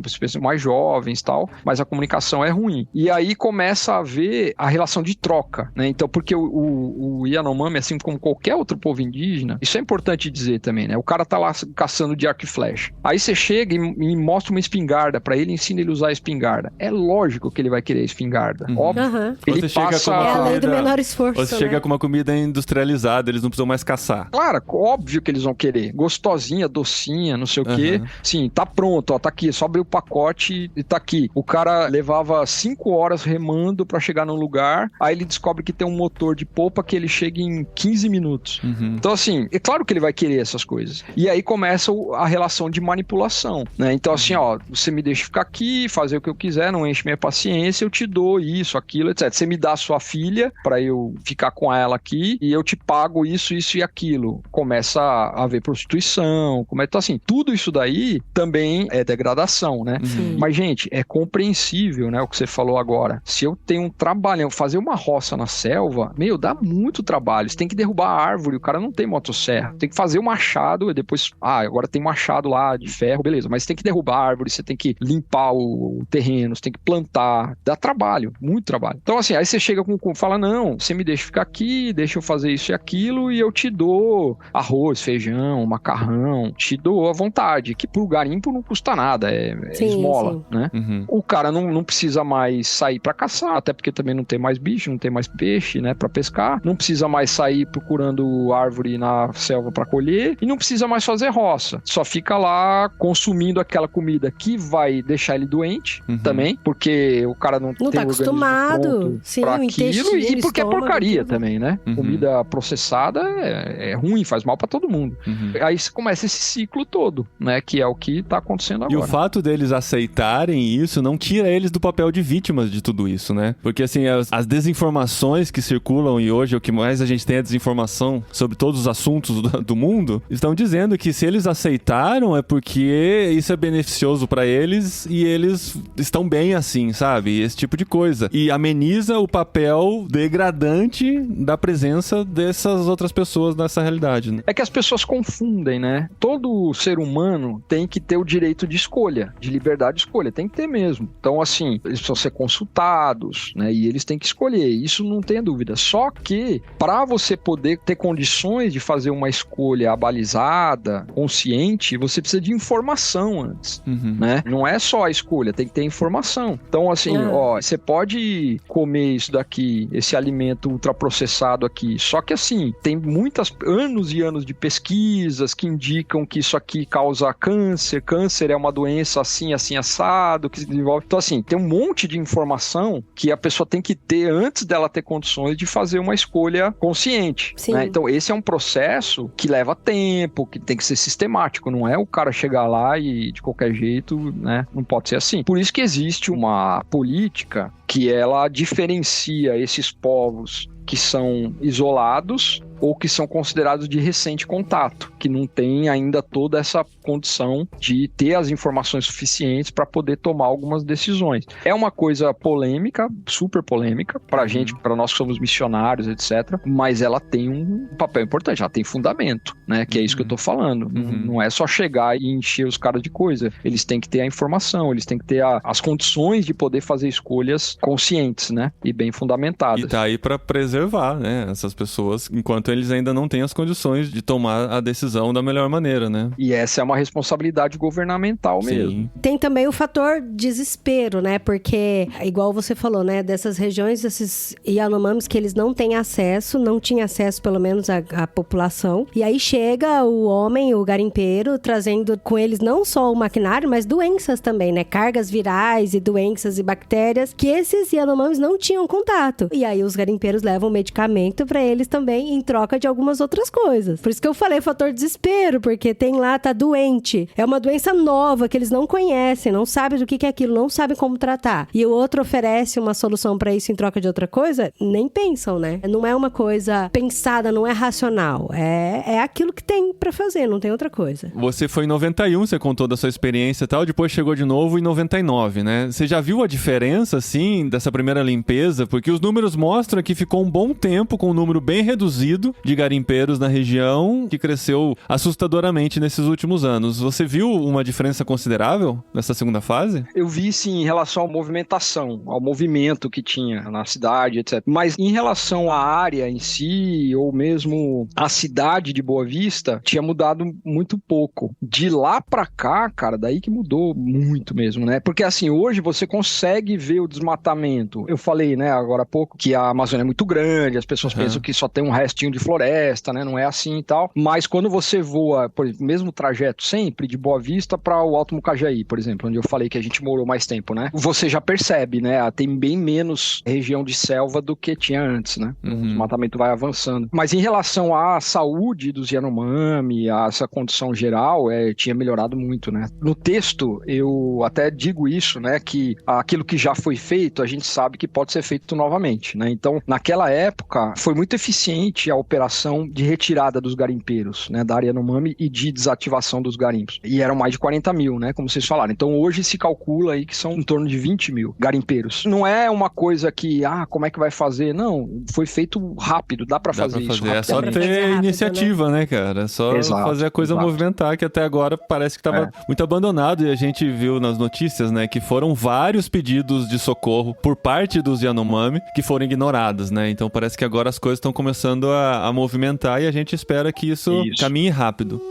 mais jovens e tal, mas a comunicação é ruim. E aí começa a ver a relação de troca, né? Então, porque o Yanomami, assim como qualquer outro povo indígena, isso é importante dizer também, né? O cara tá lá caçando de arco e flecha. Aí você chega e mostra uma espingarda pra ele, ensina ele a usar a espingarda. É lógico que ele vai querer a espingarda. Óbvio. Ele passa... É a lei do menor esforço, Você chega com uma comida industrializada, eles não precisam mais caçar. Claro, óbvio que eles vão querer. Gostosinha, docinha, não sei o quê. Sim, tá pronto, ó, tá aqui. É só abrir o pacote e tá aqui. O cara levava 5 horas remando pra chegar num lugar, aí ele descobre que tem um motor de polpa que ele chega em 15 minutos. Então, assim, é claro que ele vai querer essas coisas. E aí começa a relação de manipulação, né? Então, assim, ó, você me deixa ficar aqui, fazer o que eu quiser, não enche minha paciência, eu te dou isso, aquilo, etc. Você me dá a sua filha pra eu ficar com ela aqui e eu te pago isso e aquilo. Começa a haver prostituição, então, assim, tudo isso daí também é degradação, né? Mas, gente, é compreensível, né, o que você falou agora. Se eu tenho um trabalhão, fazer uma roça na selva, dá muito trabalho. Você tem que derrubar a árvore, o cara não tem motosserra. Tem que fazer o machado, e depois, agora tem machado lá de ferro, beleza. Mas você tem que derrubar a árvore, você tem que limpar o terreno, você tem que plantar. Dá trabalho, muito trabalho. Então, assim, aí você chega fala, não, você me deixa ficar aqui, deixa eu fazer isso e aquilo, e eu te dou arroz, feijão, macarrão, te dou à vontade, que pro garimpo não custa nada, é esmola, né? O cara não precisa mais sair pra caçar, até porque também não tem mais bicho, não tem mais peixe, né, pra pescar, não precisa mais sair procurando árvore na selva pra colher, e não precisa mais fazer roça, só fica lá consumindo aquela comida que vai deixar ele doente também, porque o cara não tem tá acostumado, pra aquilo, e porque é porcaria também, né? Comida processada é ruim, faz mal pra todo mundo. Aí começa esse ciclo todo, né, que é o que tá acontecendo agora. E o fato deles aceitarem isso não tira eles do papel de vítimas de tudo isso, né? Porque, assim, as desinformações que circulam, e hoje o que mais a gente tem é desinformação sobre todos os assuntos do mundo, estão dizendo que se eles aceitaram é porque isso é beneficioso pra eles e eles estão bem assim, sabe? Esse tipo de coisa. E ameniza o papel degradante da presença dessas outras pessoas nessa realidade, né? É que as pessoas confundem, né? Todo ser humano tem que ter o direito de escolha, de liberdade de escolha, tem que ter mesmo. Então, assim, eles precisam ser consultados, né? E eles têm que escolher, isso não tenha dúvida. Só que, para você poder ter condições de fazer uma escolha abalizada, consciente, você precisa de informação antes, né? Não é só a escolha, tem que ter informação. Então, assim, você pode comer isso daqui, esse alimento ultraprocessado aqui, só que, assim, tem muitos anos e anos de pesquisas que indicam que isso aqui causa câncer é uma doença assim, assim, assado, que se desenvolve. Então, assim, tem um monte de informação que a pessoa tem que ter antes dela ter condições de fazer uma escolha consciente, né? Então, esse é um processo que leva tempo, que tem que ser sistemático, não é o cara chegar lá e de qualquer jeito, né? Não pode ser assim. Por isso que existe uma política que ela diferencia esses povos que são isolados ou que são considerados de recente contato, que não tem ainda toda essa condição de ter as informações suficientes para poder tomar algumas decisões. É uma coisa polêmica, super polêmica, para a gente, para nós que somos missionários, etc., mas ela tem um papel importante, ela tem fundamento, né? Que é isso que eu tô falando. Não é só chegar e encher os caras de coisa. Eles têm que ter a informação, eles têm que ter as condições de poder fazer escolhas conscientes, né? E bem fundamentadas. E tá aí para preservar, né? Essas pessoas, enquanto eles ainda não têm as condições de tomar a decisão da melhor maneira, né? E essa é uma responsabilidade governamental mesmo. Tem também o fator desespero, né? Porque, igual você falou, né? Dessas regiões, desses Yanomamis que eles não têm acesso, não tinha acesso pelo menos à população. E aí chega o homem, o garimpeiro, trazendo com eles não só o maquinário, mas doenças também, né? Cargas virais e doenças e bactérias que esses Yanomamis não tinham contato. E aí os garimpeiros levam medicamento pra eles também em troca de algumas outras coisas. Por isso que eu falei fator desespero, porque tem lá, tá doente. É uma doença nova que eles não conhecem, não sabem do que é aquilo, não sabem como tratar. E o outro oferece uma solução pra isso em troca de outra coisa, nem pensam, né? Não é uma coisa pensada não é racional. É aquilo que tem pra fazer, não tem outra coisa. Você foi em 91, você contou da sua experiência e tal, depois chegou de novo em 99, né? Você já viu a diferença, assim, dessa primeira limpeza? Porque os números mostram que ficou um bom tempo com um número bem reduzido de garimpeiros na região, que cresceu assustadoramente nesses últimos anos. Você viu uma diferença considerável nessa segunda fase? Eu vi, sim, em relação à movimentação, ao movimento que tinha na cidade, etc. Mas em relação à área em si, ou mesmo a cidade de Boa Vista, tinha mudado muito pouco. De lá pra cá, cara, daí que mudou muito mesmo, né? Porque assim, hoje você consegue ver o desmatamento. Eu falei, né, agora há pouco, que a Amazônia é muito grande, as pessoas pensam que só tem um restinho de floresta, né? Não é assim e tal. Mas quando você voa, por exemplo, mesmo trajeto sempre, de Boa Vista para o Alto Mucajaí, por exemplo, onde eu falei que a gente morou mais tempo, né? Você já percebe, né? Tem bem menos região de selva do que tinha antes, né? O desmatamento vai avançando. Mas em relação à saúde dos Yanomami, a essa condição geral, tinha melhorado muito, né? No texto, eu até digo isso, né? Que aquilo que já foi feito, a gente sabe que pode ser feito novamente, né? Então, naquela época, foi muito eficiente a operação de retirada dos garimpeiros, né? Da área Yanomami e de desativação dos garimpos. E eram mais de 40 mil, né? Como vocês falaram. Então, hoje se calcula aí que são em torno de 20 mil garimpeiros. Não é uma coisa que, como é que vai fazer? Não, foi feito rápido, dá pra fazer isso. É só ter iniciativa, né, cara? É só fazer a coisa movimentar, que até agora parece que estava muito abandonado, e a gente viu nas notícias, né, que foram vários pedidos de socorro por parte dos Yanomami que foram ignorados, né? Então parece que agora as coisas estão começando a movimentar, e a gente espera que isso caminhe rápido.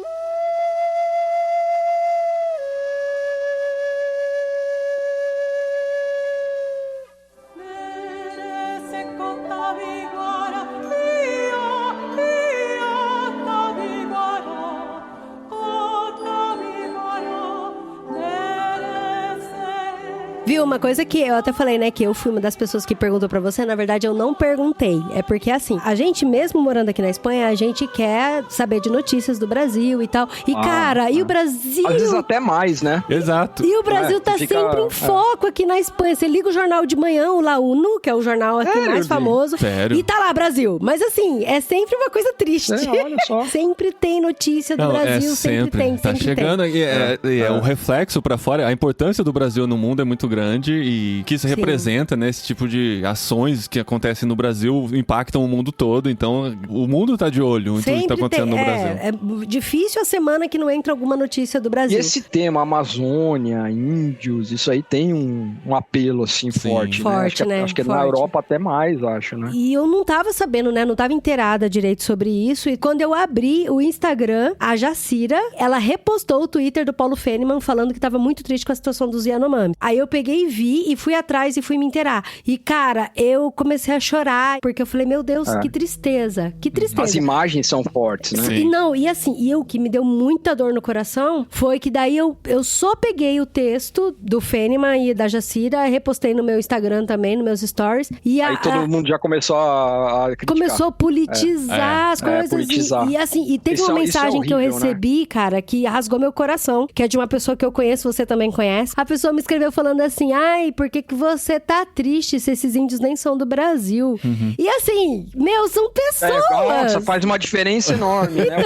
Viu, uma coisa que eu até falei, né, que eu fui uma das pessoas que perguntou pra você, na verdade eu não perguntei, é porque assim, a gente mesmo morando aqui na Espanha, a gente quer saber de notícias do Brasil e tal, e cara, e o Brasil... Às vezes até mais, né? Exato. E o Brasil tá sempre em foco aqui na Espanha, você liga o jornal de manhã, o La Uno, que é o jornal aqui mais famoso, e tá lá, Brasil, mas assim, é sempre uma coisa triste. Olha só. Sempre tem notícia do Brasil, sempre tem, tá chegando, e o reflexo pra fora, a importância do Brasil no mundo é muito grande, e que isso representa, né, esse tipo de ações que acontecem no Brasil impactam o mundo todo, então o mundo tá de olho em tudo que tá acontecendo no Brasil. É difícil a semana que não entra alguma notícia do Brasil. E esse tema, Amazônia, índios, isso aí tem um apelo, assim, forte, né? Acho que na Europa até mais, acho, né? E eu não tava sabendo, né, não tava inteirada direito sobre isso, e quando eu abri o Instagram, a Jacira, ela repostou o Twitter do Paulo Feniman falando que tava muito triste com a situação dos Yanomami. Aí eu peguei e vi, e fui atrás e fui me inteirar. E, cara, eu comecei a chorar, porque eu falei, meu Deus, que tristeza, que tristeza. As imagens são fortes, né? Sim. E o que me deu muita dor no coração foi que daí eu só peguei o texto do Feniman e da Jacira, repostei no meu Instagram também, nos meus stories. E aí todo mundo já começou a criticar. Começou a politizar as coisas. Politizar. E teve uma mensagem que eu recebi, né, cara, que rasgou meu coração, que é de uma pessoa que eu conheço, você também conhece. A pessoa me escreveu falando assim, por que você tá triste se esses índios nem são do Brasil? E assim, são pessoas. Nossa, faz uma diferença enorme, né?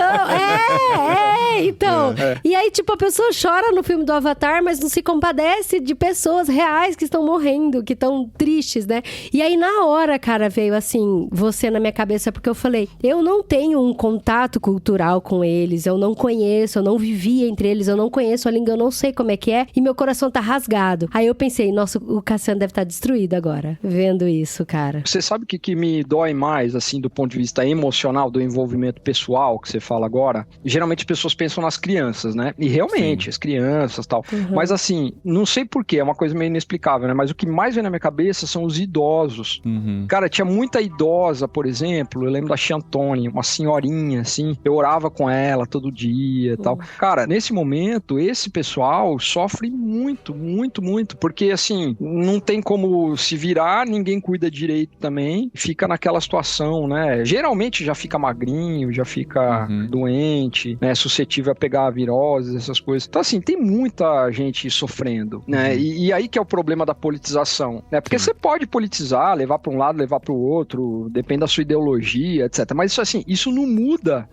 Então. E aí, tipo, a pessoa chora no filme do Avatar, mas não se compadece de pessoas reais que estão morrendo, que estão tristes, né? E aí, na hora, cara, veio assim, você na minha cabeça, porque eu falei, eu não tenho um contato cultural com eles, eu não conheço, eu não vivi entre eles, eu não conheço a língua, eu não sei como é que é, e meu coração tá rasgado. Aí eu pensei, nossa, o Cassiano deve estar destruído agora, vendo isso, cara. Você sabe o que me dói mais, assim, do ponto de vista emocional, do envolvimento pessoal que você fala agora? Geralmente as pessoas pensam nas crianças, né? E realmente, as crianças e tal. Mas assim, não sei porquê, é uma coisa meio inexplicável, né? Mas o que mais vem na minha cabeça são os idosos. Cara, tinha muita idosa, por exemplo, eu lembro da Chantone, uma senhorinha, assim, eu orava com ela todo dia e tal. Cara, nesse momento, esse pessoal sofre muito, muito, muito, porque porque, assim, não tem como se virar, ninguém cuida direito também, fica naquela situação, né? Geralmente já fica magrinho, já fica doente, né? Suscetível a pegar viroses, essas coisas. Então, assim, tem muita gente sofrendo, né? E aí que é o problema da politização, né? Porque você pode politizar, levar para um lado, levar para o outro, depende da sua ideologia, etc. Mas isso, assim, isso não muda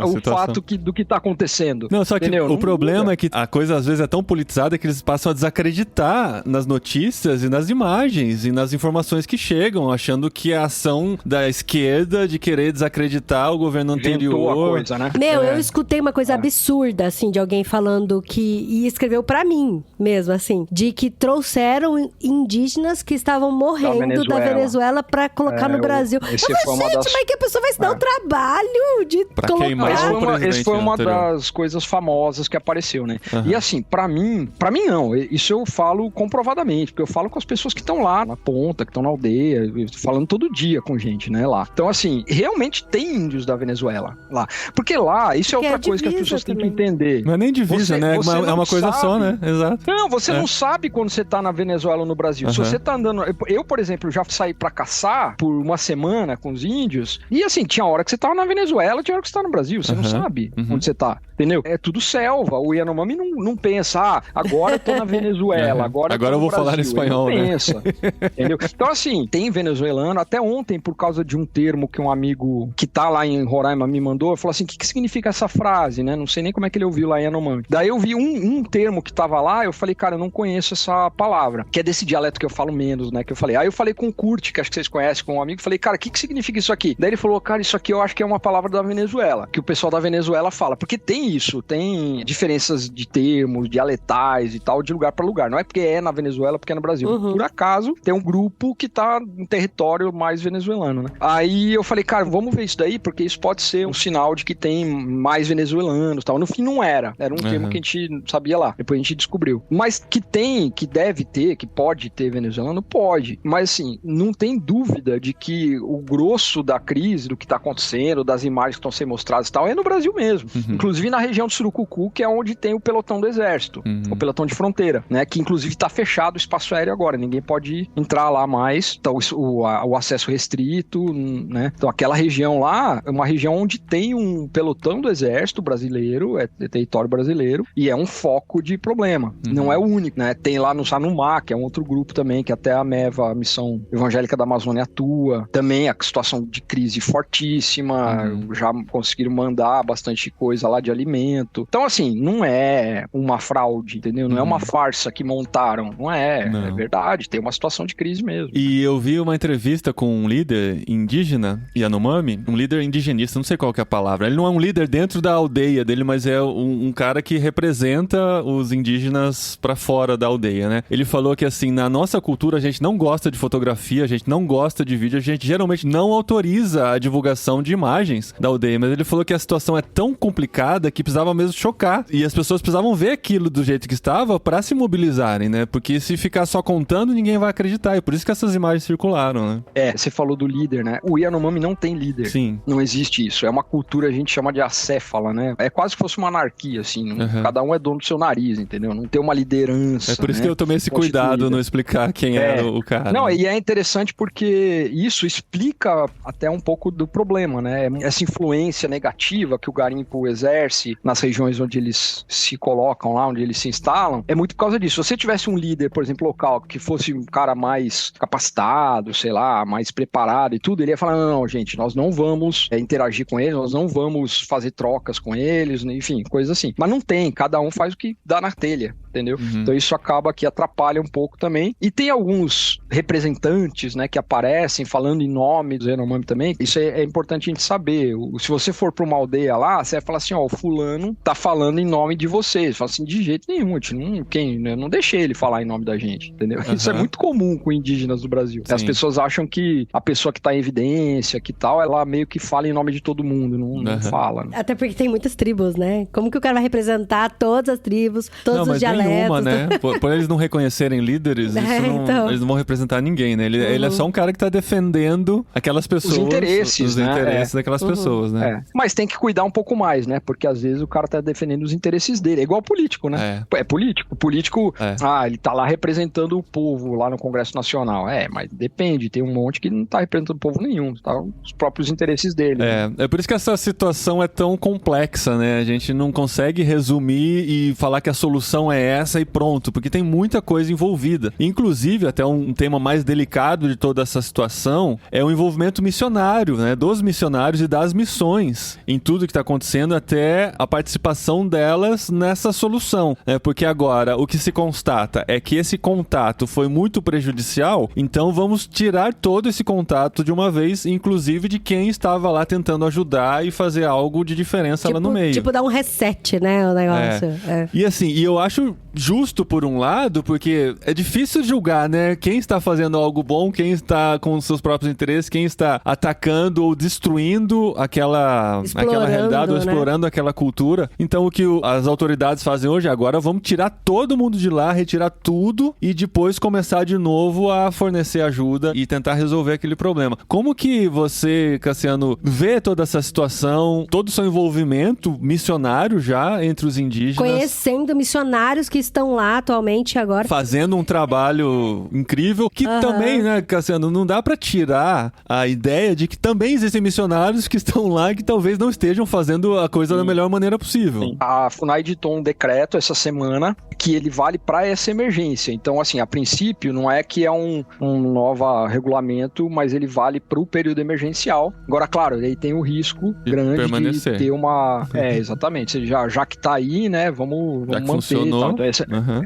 o fato do que tá acontecendo. Não, só que entendeu? o problema é que a coisa às vezes é tão politizada que eles passam a desacreditar nas notícias e nas imagens e nas informações que chegam, achando que a ação da esquerda de querer desacreditar o governo anterior. A coisa, né? Eu escutei uma coisa absurda, assim, de alguém falando e escreveu pra mim mesmo, assim, de que trouxeram indígenas que estavam morrendo da Venezuela pra colocar no Brasil. Eu falei, gente, mas que a pessoa vai se dar o trabalho de pra colocar... Esse foi uma das coisas famosas que apareceu, né? E assim, pra mim não, isso eu falo comprovadamente, porque eu falo com as pessoas que estão lá na ponta, que estão na aldeia, falando todo dia com gente, né, lá. Então, assim, realmente tem índios da Venezuela lá. Porque lá, isso é outra coisa que as pessoas têm que entender. Não é nem divisa, né? É uma coisa só, né? Exato. Não, você não sabe quando você tá na Venezuela ou no Brasil. Se você tá andando... Eu, por exemplo, já saí pra caçar por uma semana com os índios, e assim, tinha hora que você tava na Venezuela, tinha hora que você tá no Brasil. Você não sabe onde você tá, entendeu? É tudo selva. O Yanomami não pensa, agora eu tô na Venezuela, agora eu vou falar em espanhol, né? Pensa, entendeu? Então, assim, tem venezuelano, até ontem, por causa de um termo que um amigo que tá lá em Roraima me mandou, falou assim, o que significa essa frase, né? Não sei nem como é que ele ouviu lá em Yanomami. Daí eu vi um termo que tava lá, eu falei, cara, eu não conheço essa palavra, que é desse dialeto que eu falo menos, né? Que eu falei. Aí eu falei com o Kurt, que acho que vocês conhecem, com um amigo, falei, cara, o que significa isso aqui? Daí ele falou, cara, isso aqui eu acho que é uma palavra da Venezuela, que o pessoal da Venezuela fala, porque tem isso, tem diferenças de termos, dialetais e tal, de lugar pra lugar. Não é porque é na Venezuela, porque é no Brasil. Por acaso, tem um grupo que tá em território mais venezuelano, né? Aí eu falei, cara, vamos ver isso daí, porque isso pode ser um sinal de que tem mais venezuelanos e tal. No fim, não era. Era um termo que a gente sabia lá. Depois a gente descobriu. Mas que tem, que deve ter, que pode ter venezuelano, pode. Mas, assim, não tem dúvida de que o grosso da crise, do que tá acontecendo, das imagens que estão sendo mostradas e tal, é no Brasil mesmo. Inclusive na região de Surucucu, que é onde tem o pelotão do exército, o pelotão de fronteira, né? Que inclusive tá fechado o espaço aéreo agora, ninguém pode entrar lá mais, então o acesso restrito, né? Então aquela região lá é uma região onde tem um pelotão do exército brasileiro, é território brasileiro, e é um foco de problema. Não é o único, né? Tem lá no Sanumá, que é um outro grupo também, que até a MEVA, a Missão Evangélica da Amazônia, atua. Também a situação de crise fortíssima, já conseguiram mandar bastante coisa lá de alimento. Então, assim, não é uma fraude, entendeu? Não é uma farsa que montaram. Não é. Não. É verdade, tem uma situação de crise mesmo. E eu vi uma entrevista com um líder indígena, Yanomami, um líder indigenista, não sei qual que é a palavra. Ele não é um líder dentro da aldeia dele, mas é um cara que representa os indígenas pra fora da aldeia, né? Ele falou que, assim, na nossa cultura a gente não gosta de fotografia, a gente não gosta de vídeo, a gente geralmente não autoriza a divulgação de imagens da aldeia, mas ele falou que a situação é tão complicada que precisava mesmo chocar, e as pessoas precisavam ver aquilo do jeito que estava pra se mobilizarem, né? Porque se ficar só contando, ninguém vai acreditar, e por isso que essas imagens circularam, né? Você falou do líder, né? O Yanomami não tem líder. Sim. Não existe isso. É uma cultura, a gente chama de acéfala, né? É quase que fosse uma anarquia, assim. Cada um é dono do seu nariz, entendeu? Não tem uma liderança. É por isso que eu tomei esse cuidado no explicar quem era o cara. Não, e é interessante porque isso explica até um pouco do problema, né? Essa influência negativa que o garimpo exerce nas regiões onde eles se colocam lá, onde eles se instalam, é muito por causa disso. Se você tivesse um líder, por exemplo, local, que fosse um cara mais capacitado, sei lá, mais preparado e tudo, ele ia falar, não, gente, nós não vamos interagir com eles, nós não vamos fazer trocas com eles, enfim, coisas assim. Mas não tem, cada um faz o que dá na telha, entendeu? Então isso acaba que atrapalha um pouco também. E tem alguns representantes, né, que aparecem falando em nome do Yanomami também. Isso é importante a gente saber. Se você for para uma aldeia lá, você vai falar assim, ó, o fulano tá falando em nome de vocês. Fala assim, de jeito nenhum, eu não deixei ele falar em nome da gente, entendeu? Isso é muito comum com indígenas do Brasil. Sim. As pessoas acham que a pessoa que tá em evidência, que tal, ela meio que fala em nome de todo mundo, não fala. Né? Até porque tem muitas tribos, né? Como que o cara vai representar todas as tribos, todos os dialetos? nenhuma, né? Por eles não reconhecerem líderes, então. eles não vão representar ninguém, né? Ele é só um cara que tá defendendo aquelas pessoas. Os interesses, né? Interesses daquelas pessoas, né? Mas tem que cuidar um pouco mais, né? Porque às vezes o cara tá defendendo os interesses dele. É igual político, né? É político. O político, ele tá lá representando o povo lá no Congresso Nacional. Mas depende. Tem um monte que não tá representando o povo nenhum. Tá os próprios interesses dele. É por isso que essa situação é tão complexa, né? A gente não consegue resumir e falar que a solução é essa e pronto, porque tem muita coisa envolvida. Inclusive, até um tema mais delicado de toda essa situação é o envolvimento missionário, né? Dos missionários e das missões em tudo que está acontecendo, até a participação delas nessa solução, né? Porque agora o que se constata é que esse contato foi muito prejudicial, então vamos tirar todo esse contato de uma vez, inclusive de quem estava lá tentando ajudar e fazer algo de diferença lá no meio. Tipo, dar um reset, né, o negócio. E assim, eu acho justo por um lado, porque é difícil julgar, né, quem está fazendo algo bom, quem está com seus próprios interesses, quem está atacando ou destruindo aquela realidade, ou explorando aquela cultura. Então o que as autoridades fazem hoje, agora vamos tirar todo mundo de lá, retirar tudo e depois começar de novo a fornecer ajuda e tentar resolver aquele problema. Como que você, Cassiano, vê toda essa situação, todo o seu envolvimento missionário já entre os indígenas? Conhecendo missionários que estão lá atualmente agora. Fazendo um trabalho incrível, que também, né, Cassiano, não dá pra tirar a ideia de que também existem missionários que estão lá e que talvez não estejam fazendo a coisa da melhor maneira possível. Sim. A FUNAI editou um decreto essa semana que ele vale para essa emergência. Então, assim, a princípio, não é que é um novo regulamento, mas ele vale para o período emergencial. Agora, claro, aí tem o risco grande de ter uma... exatamente. Já que tá aí, né, vamos manter. Então,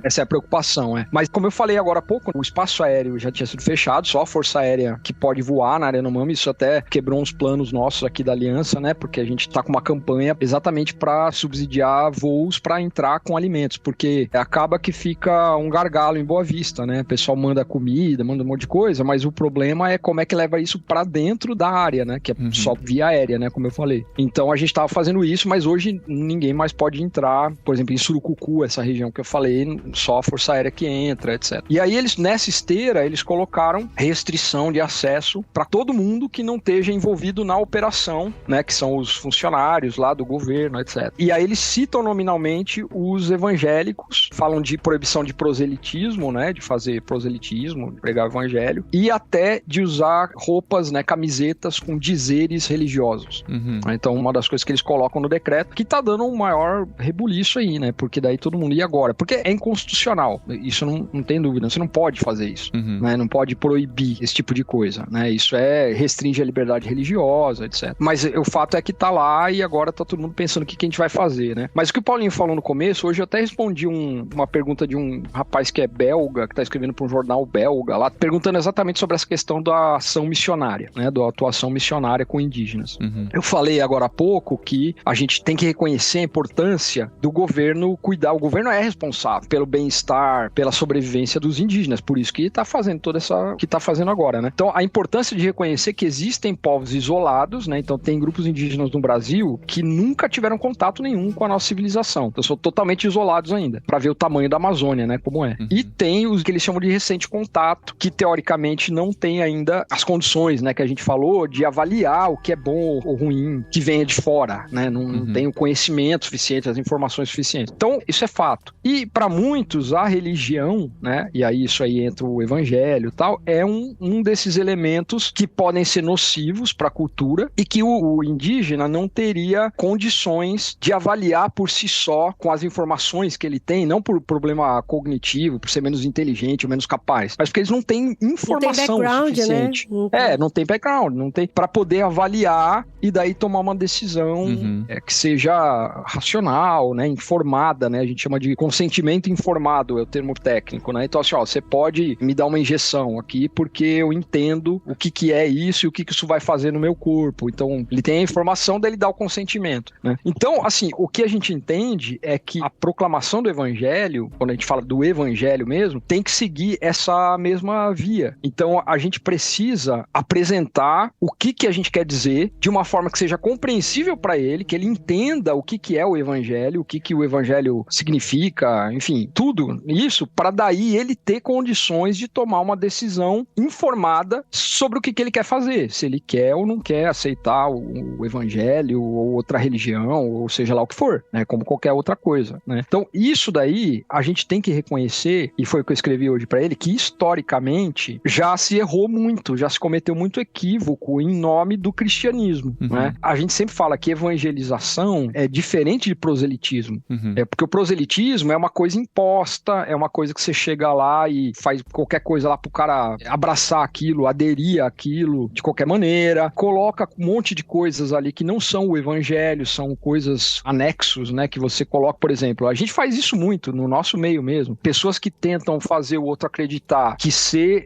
essa é a preocupação, Mas, como eu falei agora há pouco, o espaço aéreo já tinha sido fechado, só a Força Aérea que pode voar na área Yanomami. Isso até quebrou uns planos nossos aqui da Aliança, né, porque a gente tá com uma campanha exatamente para subsidiar voos para entrar com alimentos, porque acaba que fica um gargalo em Boa Vista, né? O pessoal manda comida, manda um monte de coisa, mas o problema é como é que leva isso para dentro da área, né? Que é só via aérea, né? Como eu falei. Então a gente tava fazendo isso, mas hoje ninguém mais pode entrar, por exemplo, em Surucucu, essa região que eu falei, só a Força Aérea que entra, etc. E aí eles, nessa esteira, eles colocaram restrição de acesso para todo mundo que não esteja envolvido na operação, né? Que são os funcionários lá do governo, etc. E aí eles citam nominalmente os evangélicos, falam de proibição de proselitismo, né, de fazer proselitismo, de pregar o evangelho, e até de usar roupas, né, camisetas com dizeres religiosos. Então, uma das coisas que eles colocam no decreto, que tá dando um maior rebuliço aí, né, porque daí todo mundo ia agora, porque é inconstitucional, isso não tem dúvida, você não pode fazer isso, né, não pode proibir esse tipo de coisa, né, isso restringe a liberdade religiosa, etc. Mas o fato é que tá lá e agora tá todo mundo pensando o que a gente vai fazer, né. Mas o que o Paulinho falou no começo, hoje eu até respondi uma pergunta de um rapaz que é belga, que tá escrevendo para um jornal belga lá, perguntando exatamente sobre essa questão da ação missionária, né, da atuação missionária com indígenas. Eu falei agora há pouco que a gente tem que reconhecer a importância do governo cuidar, o governo é responsável pelo bem-estar, pela sobrevivência dos indígenas, por isso que tá fazendo toda essa, que tá fazendo agora, né. Então a importância de reconhecer que existem povos isolados, né, então tem grupos indígenas no Brasil que nunca tiveram contato nenhum com a nossa civilização, então são totalmente isolados ainda, para ver o tamanho da Amazônia, né, como é. E tem os que eles chamam de recente contato, que teoricamente não tem ainda as condições, né, que a gente falou, de avaliar o que é bom ou ruim, que venha de fora, né, não tem o conhecimento suficiente, as informações suficientes. Então, isso é fato. E para muitos, a religião, né, e aí isso aí entra o evangelho e tal, é um desses elementos que podem ser nocivos para a cultura e que o indígena não teria condições de avaliar por si só com as informações que ele tem, não por problema cognitivo, por ser menos inteligente ou menos capaz, mas porque eles não têm informação suficiente. Né? Não tem background, não tem para poder avaliar e daí tomar uma decisão que seja racional, né, informada, né, a gente chama de consentimento informado, é o termo técnico, né, então assim, ó, você pode me dar uma injeção aqui porque eu entendo o que é isso e o que isso vai fazer no meu corpo, então ele tem a informação, daí ele dá o consentimento, né, então assim, o que a gente entende é que a proclamação do evangelho, quando a gente fala do evangelho mesmo, tem que seguir essa mesma via, então a gente precisa apresentar o que a gente quer dizer de uma forma que seja compreensível para ele, que ele entenda o que é o evangelho, o que o evangelho significa, política, enfim, tudo isso para daí ele ter condições de tomar uma decisão informada sobre o que ele quer fazer, se ele quer ou não quer aceitar o evangelho ou outra religião, ou seja lá o que for, né, como qualquer outra coisa, né? Então, isso daí a gente tem que reconhecer, e foi o que eu escrevi hoje para ele, que historicamente já se errou muito, já se cometeu muito equívoco em nome do cristianismo, né? A gente sempre fala que evangelização é diferente de proselitismo, porque o proselitismo é uma coisa imposta, é uma coisa que você chega lá e faz qualquer coisa lá pro cara abraçar aquilo, aderir àquilo de qualquer maneira, coloca um monte de coisas ali que não são o evangelho, são coisas anexos, né, que você coloca, por exemplo, a gente faz isso muito no nosso meio mesmo, pessoas que tentam fazer o outro acreditar que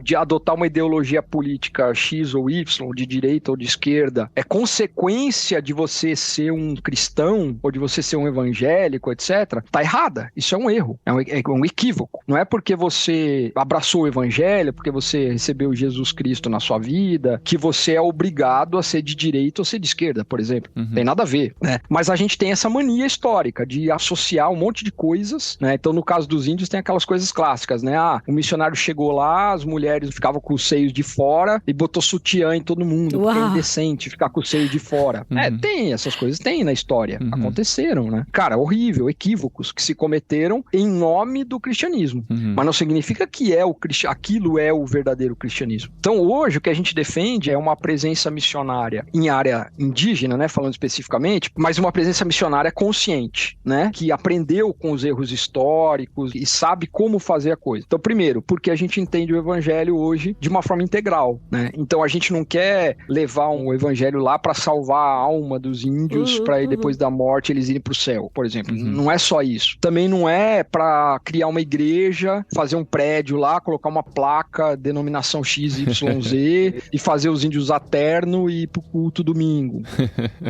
de adotar uma ideologia política X ou Y, de direita ou de esquerda, é consequência de você ser um cristão ou de você ser um evangélico, etc., tá errada. Isso é um erro, é um equívoco. Não é porque você abraçou o evangelho, porque você recebeu Jesus Cristo na sua vida, que você é obrigado a ser de direita ou ser de esquerda, por exemplo. Tem nada a ver, né? Mas a gente tem essa mania histórica de associar um monte de coisas, né? Então, no caso dos índios, tem aquelas coisas clássicas, né? O missionário chegou lá, as mulheres ficavam com os seios de fora e botou sutiã em todo mundo, porque é indecente ficar com os seios de fora. Tem essas coisas, tem na história. Aconteceram, né? Cara, horrível, equívocos que se cometeram em nome do cristianismo. Mas não significa que aquilo é o verdadeiro cristianismo. Então, hoje, o que a gente defende é uma presença missionária em área indígena, né? Falando especificamente, mas uma presença missionária consciente, né? Que aprendeu com os erros históricos e sabe como fazer a coisa. Então, primeiro, porque a gente entende o evangelho hoje de uma forma integral, né? Então, a gente não quer levar um evangelho lá para salvar a alma dos índios para depois da morte eles irem para o céu, por exemplo. Não é só isso. Também não é para criar uma igreja, fazer um prédio lá, colocar uma placa, denominação XYZ e fazer os índios usar terno e ir pro culto domingo.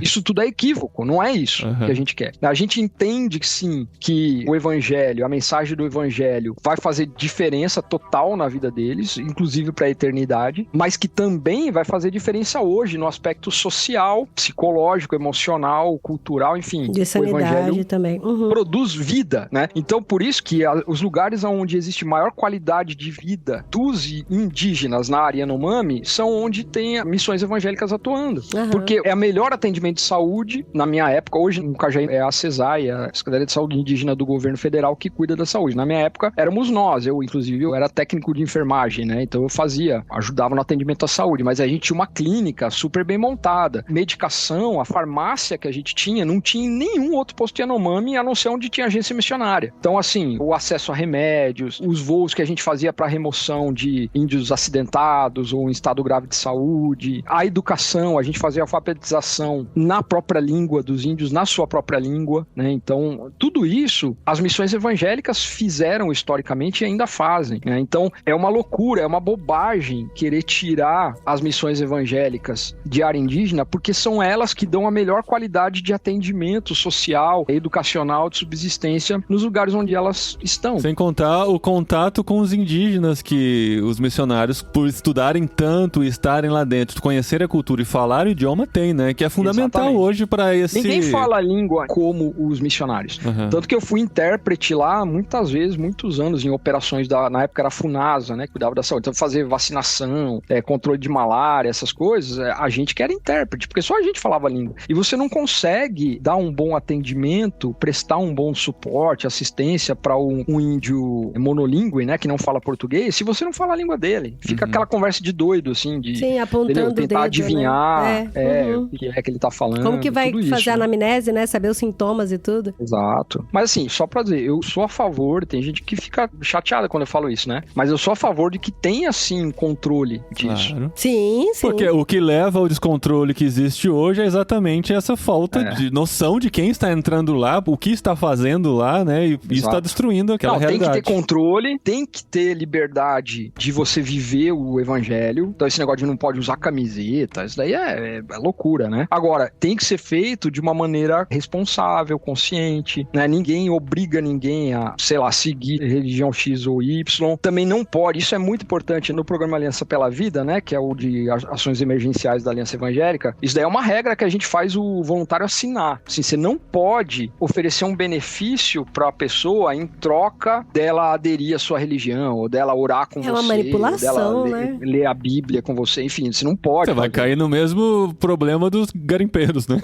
Isso tudo é equívoco, não é isso que a gente quer. A gente entende que sim, que o evangelho, a mensagem do evangelho vai fazer diferença total na vida deles, inclusive para a eternidade, mas que também vai fazer diferença hoje no aspecto social, psicológico, emocional, cultural, enfim. De sanidade o evangelho também. Produz vida, né? Então, por isso que os lugares onde existe maior qualidade de vida dos indígenas na área Yanomami são onde tem missões evangélicas atuando. Porque é o melhor atendimento de saúde, na minha época, hoje no Cajai é a CESAI, a Secretaria de Saúde Indígena do Governo Federal, que cuida da saúde. Na minha época, éramos nós, inclusive, eu era técnico de enfermagem, né? Então eu ajudava no atendimento à saúde, mas a gente tinha uma clínica super bem montada. Medicação, a farmácia que a gente tinha, não tinha em nenhum outro posto Yanomami, a não ser onde tinha agência missionária. Então, assim, o acesso a remédios, os voos que a gente fazia para remoção de índios acidentados ou em estado grave de saúde, a educação, a gente fazia alfabetização na própria língua dos índios, na sua própria língua, né? Então, tudo isso, as missões evangélicas fizeram historicamente e ainda fazem, né? Então, é uma loucura, é uma bobagem querer tirar as missões evangélicas de área indígena, porque são elas que dão a melhor qualidade de atendimento social, educacional, de subsistência nos lugares onde elas estão. Sem contar o contato com os indígenas, que os missionários, por estudarem tanto e estarem lá dentro, conhecer a cultura e falar o idioma, tem, né? Que é fundamental. Exatamente. Hoje para esse... Ninguém fala a língua como os missionários. Tanto que eu fui intérprete lá muitas vezes, muitos anos, em operações na época era a FUNASA, né? Cuidava da saúde. Então, fazer vacinação, controle de malária, essas coisas, a gente que era intérprete, porque só a gente falava a língua. E você não consegue dar um bom atendimento, prestar um bom suporte, assistência para um índio monolíngue, né? Que não fala português, se você não fala a língua dele. Fica aquela conversa de doido, assim, de apontando tentar dedo, adivinhar, né? O que é que ele tá falando. Como que vai fazer a anamnese, né? Saber os sintomas e tudo. Exato. Mas assim, só pra dizer, eu sou a favor, tem gente que fica chateada quando eu falo isso, né? Mas eu sou a favor de que tenha, sim, controle disso. Claro. Sim. Porque o que leva ao descontrole que existe hoje é exatamente essa falta de noção de quem está entrando lá, o que está fazendo lá, né? E isso está destruindo aquela realidade. Tem que ter controle, tem que ter liberdade de você viver o evangelho. Então esse negócio de não pode usar camiseta, isso daí é loucura, né? Agora, tem que ser feito de uma maneira responsável, consciente, né? né? Ninguém obriga ninguém a, sei lá, seguir religião X ou Y. Também não pode, isso é muito importante no programa Aliança pela Vida, né? Que é o de ações emergenciais da Aliança Evangélica. Isso daí é uma regra que a gente faz o voluntário assinar. Assim, você não pode oferecer um benefício para a pessoa em troca dela aderir à sua religião, ou dela orar com você. É uma manipulação, né? Ler a Bíblia com você, enfim, você não pode. Você vai cair no mesmo problema dos garimpeiros, né?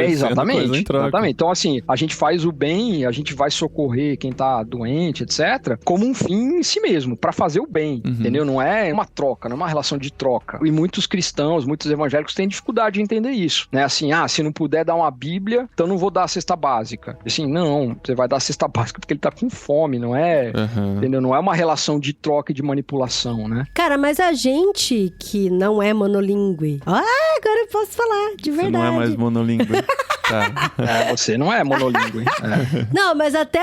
Exatamente. Então, assim, a gente faz o bem, a gente vai socorrer quem tá doente, etc., como um fim em si mesmo, para fazer o bem, entendeu? Não é uma troca, não é uma relação de troca. E muitos cristãos, muitos evangélicos têm dificuldade de entender isso, né? Assim, se não puder dar uma Bíblia, então não vou dar a cesta básica. Assim, não, você vai dar a cesta básica porque ele tá com fome, não é, entendeu? Não é uma relação de troca e de manipulação, né? Cara, mas a gente que não é monolíngue... agora eu posso falar, de verdade. Você não é mais monolíngue. Tá. Você não é monolíngue. Não, mas até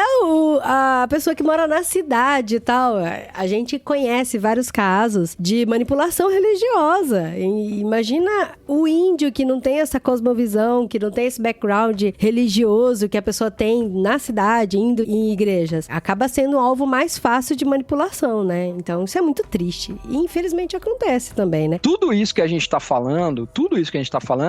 a pessoa que mora na cidade e tal, a gente conhece vários casos de manipulação religiosa. E imagina o índio que não tem essa cosmovisão, que não tem esse background religioso que a pessoa tem na cidade, indo em igrejas. Acaba sendo o alvo mais fácil de manipulação, né? Então isso é muito triste. E infelizmente acontece também, né? Tudo isso que a gente tá falando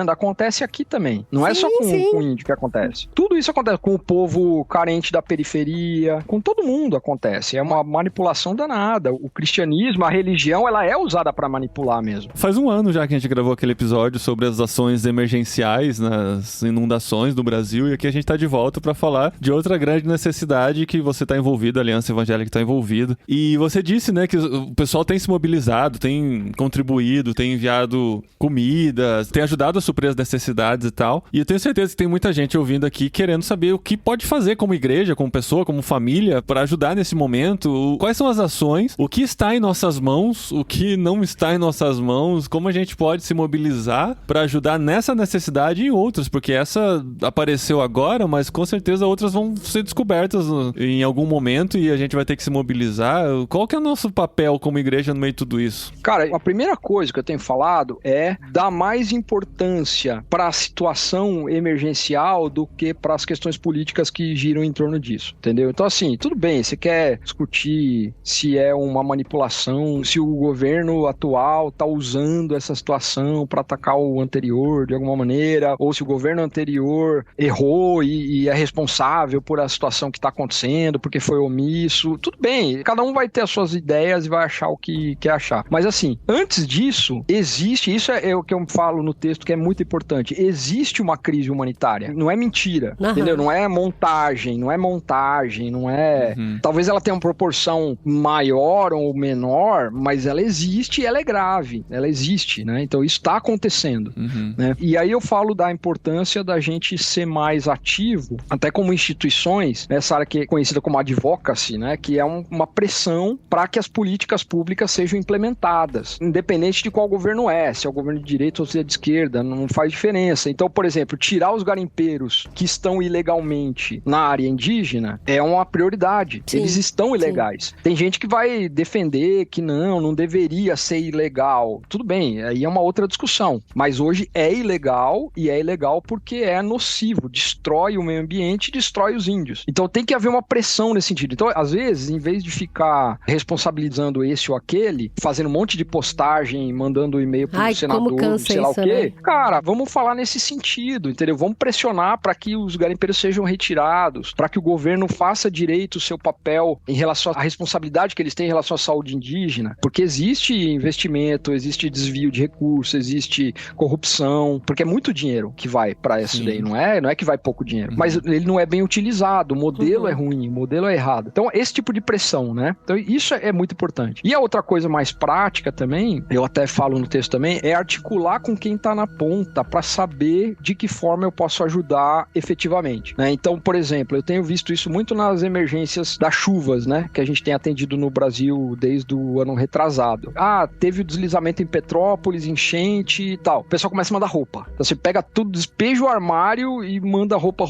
acontece aqui também. Não é só com o índio que acontece. Tudo isso acontece com o povo carente da periferia, com todo mundo acontece. É uma manipulação danada. O cristianismo, a religião, ela é usada pra manipular mesmo. Faz um ano já que a gente gravou aquele episódio sobre as ações emergenciais nas inundações do Brasil, e aqui a gente tá de volta pra falar de outra grande necessidade que você tá envolvido, a Aliança Evangélica tá envolvida. E você disse, né, que o pessoal tem se mobilizado, tem contribuído, tem enviado comida, tem ajudado a suprir as necessidades e tal. E eu tenho certeza que tem muita gente ouvindo aqui querendo saber o que pode fazer como igreja, como pessoa, como família, para ajudar nesse momento. Quais são as ações, o que está em nossas mãos, o que não está em nossas mãos, como a gente pode se mobilizar para ajudar nessa necessidade e em outras, porque essa apareceu agora, mas com certeza outras vão ser descobertas em algum momento e a gente vai ter que se mobilizar. Qual que é o nosso papel como igreja no meio de tudo isso? Cara, a primeira coisa que eu tenho falado é dar mais importância para a situação emergencial do que para as questões políticas que giram em torno disso, entendeu? Então, assim, tudo bem, você quer discutir se é uma manipulação, se o governo atual está usando essa situação para atacar o anterior de alguma maneira, ou se o governo anterior errou e é responsável por a situação que está acontecendo, porque foi omisso, tudo bem, cada um vai ter as suas ideias e vai achar o que quer achar. Mas, assim, antes disso, existe, isso é o que eu falo no texto que é muito importante, existe uma crise humanitária, não é mentira, entendeu? Não é montagem, não é... Talvez ela tenha uma proporção maior ou menor, mas ela existe e ela é grave, ela existe, né? Então isso está acontecendo, né? E aí eu falo da importância da gente ser mais ativo, até como instituições, nessa área que é conhecida como advocacy, né? Que é uma pressão para que as políticas públicas sejam implementadas, independente de qual governo é, se é o governo de direita ou se é de esquerda, não faz diferença. Então, por exemplo, tirar os garimpeiros que estão ilegalmente na área indígena é uma prioridade. Sim, eles estão ilegais. Sim. Tem gente que vai defender que não deveria ser ilegal. Tudo bem, aí é uma outra discussão. Mas hoje é ilegal, e é ilegal porque é nocivo, destrói o meio ambiente, destrói os índios. Então tem que haver uma pressão nesse sentido. Então, às vezes, em vez de ficar responsabilizando esse ou aquele, fazendo um monte de postagem, mandando e-mail pro senador, sei lá o quê, né? Cara, vamos falar nesse sentido, entendeu? Vamos pressionar para que os garimpeiros sejam retirados, para que o governo faça direito o seu papel em relação à responsabilidade que eles têm em relação à saúde indígena, porque existe investimento, existe desvio de recursos, existe corrupção, porque é muito dinheiro que vai para essa daí, não é que vai pouco dinheiro, mas ele não é bem utilizado, o modelo é ruim, o modelo é errado. Então, esse tipo de pressão, né? Então, isso é muito importante. E a outra coisa mais prática também, eu até falo no texto também, é articular com quem tá na ponta para saber de que forma eu posso ajudar efetivamente, né? Então, por exemplo, eu tenho visto isso muito nas emergências das chuvas, né? Que a gente tem atendido no Brasil desde o ano retrasado. Teve o deslizamento em Petrópolis, enchente e tal. O pessoal começa a mandar roupa. Então, você pega tudo, despeja o armário e manda roupa.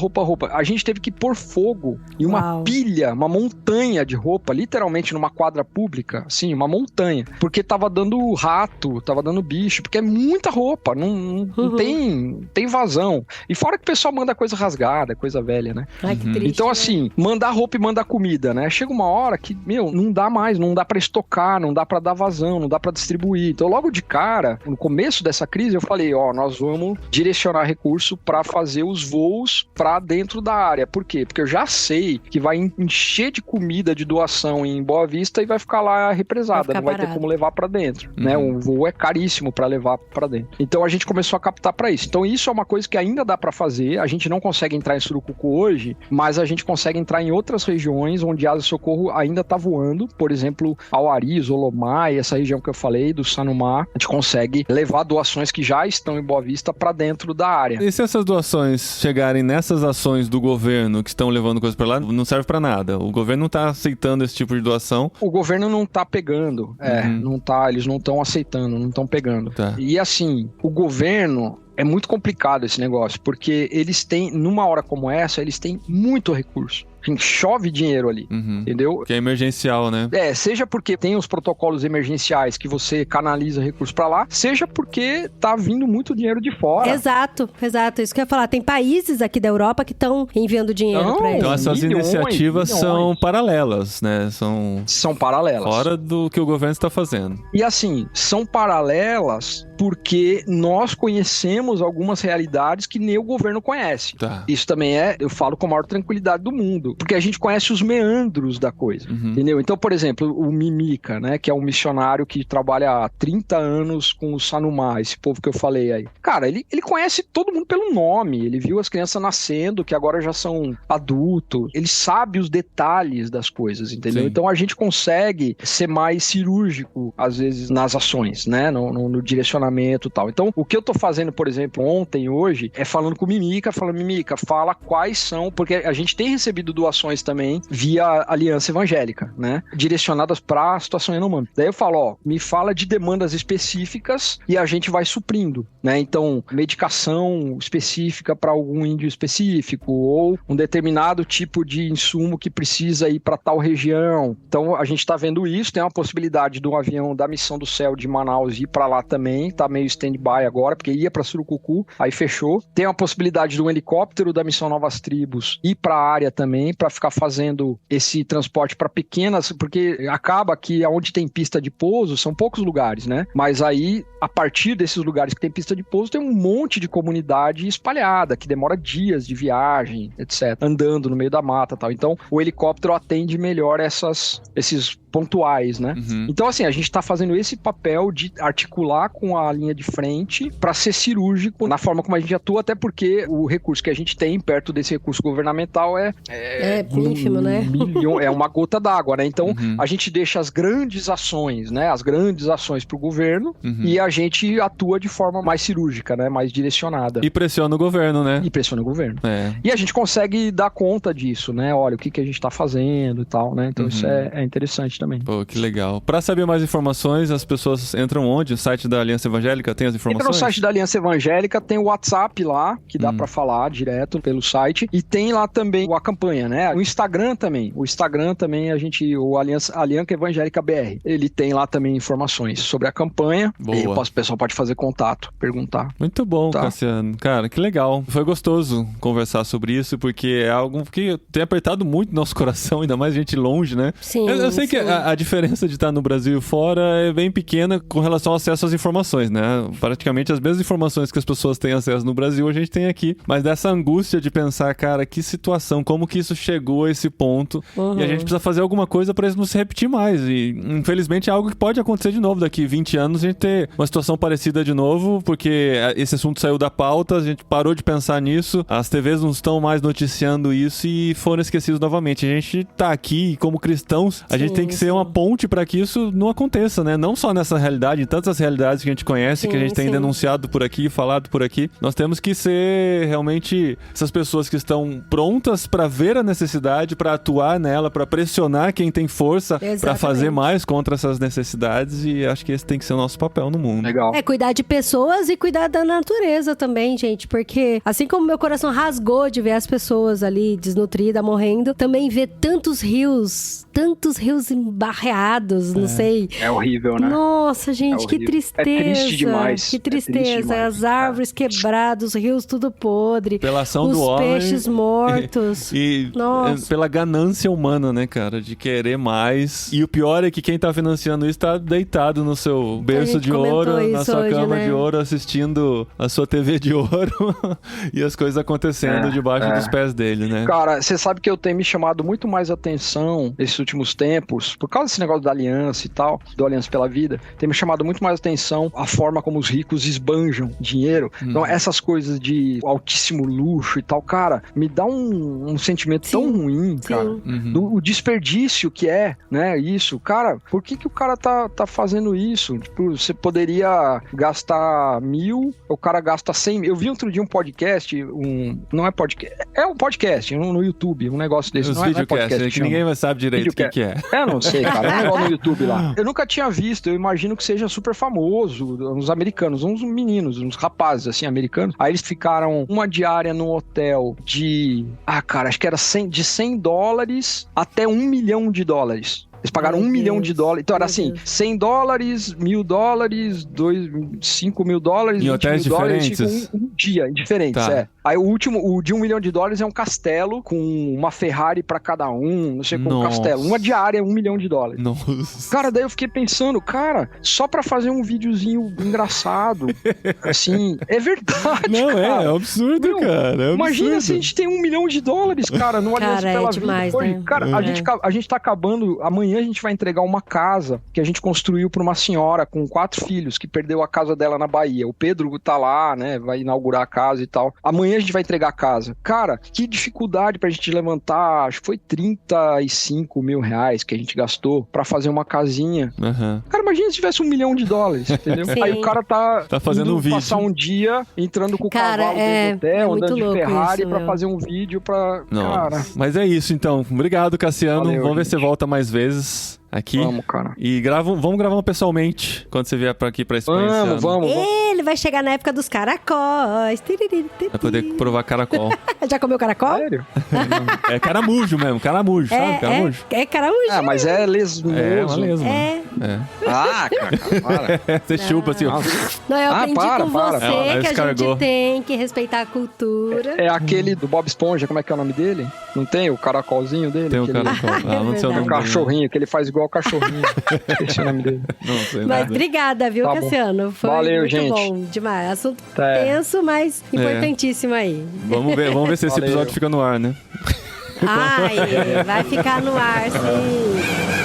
A gente teve que pôr fogo em uma pilha, uma montanha de roupa, literalmente numa quadra pública, assim, uma montanha, porque tava dando rato, tava dando bicho, porque é muita roupa, não tem vazão. E fora que o pessoal manda coisa rasgada, coisa velha, né? Ai, que triste, Então, né? assim, mandar roupa e mandar comida, né? Chega uma hora que, não dá mais, não dá pra estocar, não dá pra dar vazão, não dá pra distribuir. Então, logo de cara, no começo dessa crise, eu falei, nós vamos direcionar recurso pra fazer os voos pra dentro da área. Por quê? Porque eu já sei que vai encher de comida de doação em Boa Vista e vai ficar lá represada, não vai ter como levar pra dentro, né? O voo é caríssimo pra levar pra dentro. Então, a gente começou a captar pra isso. Então, isso é uma coisa que ainda dá pra fazer. A gente não consegue entrar em Surucucu hoje, mas a gente consegue entrar em outras regiões onde a Asa Socorro ainda tá voando. Por exemplo, Auari, Zolomai, essa região que eu falei, do Sanumá, a gente consegue levar doações que já estão em Boa Vista pra dentro da área. E se essas doações chegarem nessas ações do governo que estão levando coisas pra lá, não serve pra nada. O governo não tá aceitando esse tipo de doação. O governo não tá pegando. Não tá, eles não estão aceitando, não estão pegando. Tá. E assim, o governo... É muito complicado esse negócio, porque eles têm, numa hora como essa, eles têm muito recurso. Chove dinheiro ali, entendeu? Que é emergencial, né? Seja porque tem os protocolos emergenciais que você canaliza recursos pra lá, seja porque tá vindo muito dinheiro de fora. Exato. Isso que eu ia falar. Tem países aqui da Europa que estão enviando dinheiro pra eles. Então essas iniciativas são paralelas, né? São paralelas. Fora do que o governo está fazendo. E assim, são paralelas porque nós conhecemos algumas realidades que nem o governo conhece. Tá. Isso também eu falo com a maior tranquilidade do mundo, porque a gente conhece os meandros da coisa, entendeu? Então, por exemplo, o Mimica, né, que é um missionário que trabalha há 30 anos com o Sanumá, esse povo que eu falei aí. Cara, ele conhece todo mundo pelo nome, ele viu as crianças nascendo, que agora já são adultos, ele sabe os detalhes das coisas, entendeu? Sim. Então a gente consegue ser mais cirúrgico, às vezes, nas ações, né, no direcionamento e tal. Então, o que eu tô fazendo, por exemplo, ontem, hoje, é falando com o Mimica, Mimica, fala quais são, porque a gente tem recebido doações também via Aliança Evangélica, né? Direcionadas para a situação Yanomami. Daí eu falo, me fala de demandas específicas e a gente vai suprindo, né? Então, medicação específica para algum índio específico ou um determinado tipo de insumo que precisa ir para tal região. Então, a gente tá vendo isso, tem uma possibilidade de um avião da Missão do Céu de Manaus ir para lá também, tá meio stand-by agora, porque ia para Surucucu, aí fechou. Tem a possibilidade de um helicóptero da Missão Novas Tribos ir para a área também, para ficar fazendo esse transporte para pequenas, porque acaba que onde tem pista de pouso são poucos lugares, né? Mas aí, a partir desses lugares que tem pista de pouso, tem um monte de comunidade espalhada, que demora dias de viagem, etc. Andando no meio da mata e tal. Então, o helicóptero atende melhor esses pontuais, né? Então, assim, a gente tá fazendo esse papel de articular com a linha de frente para ser cirúrgico na forma como a gente atua, até porque o recurso que a gente tem perto desse recurso governamental é ínfimo, né? É uma gota d'água, né? Então, a gente deixa as grandes ações, né? As grandes ações pro governo e a gente atua de forma mais cirúrgica, né? Mais direcionada. E pressiona o governo, né? E pressiona o governo. E a gente consegue dar conta disso, né? Olha, o que a gente tá fazendo e tal, né? Então, isso é interessante também. Pô, que legal. Para saber mais informações, as pessoas entram onde? O site da Aliança Evangélica tem as informações? Entra no site da Aliança Evangélica, tem o WhatsApp lá, que dá pra falar direto pelo site, e tem lá também a campanha, né? O Instagram também. O Aliança Evangélica BR, ele tem lá também informações sobre a campanha. Boa. E o pessoal pode fazer contato, perguntar. Muito bom, Cassiano. Cara, que legal. Foi gostoso conversar sobre isso, porque é algo que tem apertado muito nosso coração, ainda mais gente longe, né? Sim, eu sei que a diferença de estar no Brasil e fora é bem pequena com relação ao acesso às informações, né? Praticamente as mesmas informações que as pessoas têm acesso no Brasil, a gente tem aqui. Mas dessa angústia de pensar, cara, que situação, como que isso chegou a esse ponto, e a gente precisa fazer alguma coisa para isso não se repetir mais. E, infelizmente, é algo que pode acontecer de novo. Daqui 20 anos a gente ter uma situação parecida de novo, porque esse assunto saiu da pauta, a gente parou de pensar nisso, as TVs não estão mais noticiando isso e foram esquecidos novamente. A gente tá aqui e, como cristãos, a gente tem que ser uma ponte para que isso não aconteça, né? Não só nessa realidade, em tantas realidades que a gente conhece, que a gente tem denunciado por aqui, falado por aqui. Nós temos que ser realmente essas pessoas que estão prontas para ver a necessidade, para atuar nela, para pressionar quem tem força para fazer mais contra essas necessidades, e acho que esse tem que ser o nosso papel no mundo. Legal. Cuidar de pessoas e cuidar da natureza também, gente, porque assim como meu coração rasgou de ver as pessoas ali desnutridas, morrendo, também ver tantos rios barreados, não sei. É horrível, né? Nossa, gente, que tristeza. É triste demais. Que tristeza. As árvores quebradas, os rios tudo podre. Pela ação do homem. Os peixes mortos. E pela ganância humana, né, cara? De querer mais. E o pior é que quem tá financiando isso tá deitado no seu berço de ouro, na sua cama de ouro, assistindo a sua TV de ouro e as coisas acontecendo debaixo dos pés dele, né? Cara, você sabe que eu tenho me chamado muito mais atenção nesses últimos tempos, por causa desse negócio da aliança e tal, do Aliança pela Vida, tem me chamado muito mais atenção a forma como os ricos esbanjam dinheiro. Então, essas coisas de altíssimo luxo e tal, cara, me dá um sentimento tão ruim, cara. O desperdício que é, né, isso. Cara, por que o cara tá fazendo isso? Tipo, você poderia gastar 1.000, o cara gasta 100 mil. Eu vi outro dia um podcast, não é podcast, é um podcast no YouTube, um negócio desse. Os não é podcast, que ninguém sabe direito o que é. Eu não sei, cara. É um negócio no YouTube lá. Eu nunca tinha visto, eu imagino que seja super famoso. Uns americanos, uns meninos, uns rapazes, assim, americanos. Aí eles ficaram uma diária no hotel de... cara, acho que era de $100 até $1 milhão. Eles pagaram $1 milhão. Então era assim, $100, $1.000, $5 mil, em hotéis diferentes? Um dia, diferentes, Aí o de $1 milhão é um castelo com uma Ferrari pra cada um, não sei como castelo. Uma diária é $1 milhão. Nossa. Cara, daí eu fiquei pensando, cara, só pra fazer um videozinho engraçado, assim, é verdade, não, cara. É absurdo, cara. É imagina se a gente tem $1 milhão, cara, numa Aliança pela demais, Vida. né? Cara, a gente tá acabando, amanhã a gente vai entregar uma casa que a gente construiu pra uma senhora com 4 filhos, que perdeu a casa dela na Bahia. O Pedro tá lá, né, vai inaugurar a casa e tal. Amanhã a gente vai entregar a casa. Cara, que dificuldade pra gente levantar, acho que foi R$35 mil que a gente gastou pra fazer uma casinha. Cara, imagina se tivesse $1 milhão, entendeu? Sim. Aí o cara tá fazendo um vídeo. Passar um dia entrando com o cavalo dentro do hotel, andando de Ferrari pra fazer um vídeo pra... Cara... Mas é isso, então. Obrigado, Cassiano. Valeu, vamos ver gente. se você volta mais vezes aqui. Vamos, cara. E vamos gravar pessoalmente quando você vier aqui pra Espanha. Vamos. Ele vai chegar na época dos caracóis. Vai poder provar caracol. Já comeu caracol? Sério? É caramujo mesmo, caramujo, sabe? Caramujo. É caramujo. Mas é lesmoso. É uma lesma. Cara, para. Você chupa assim, ó. Não, eu aprendi com você que a escargou. gente tem que respeitar a cultura. É aquele do Bob Esponja, como é que é o nome dele? Não tem o caracolzinho dele? Tem o caracol. Não sei o É nome um cachorrinho, que ele faz igual o cachorrinho. Esqueci o nome dele. Não sei Mas nada. obrigada, viu, Tá bom. Cassiano? Foi Valeu, muito gente. bom demais. Assunto tenso, mas importantíssimo aí. Vamos ver se esse Valeu. episódio fica no ar, né? Ai, vai ficar no ar, sim.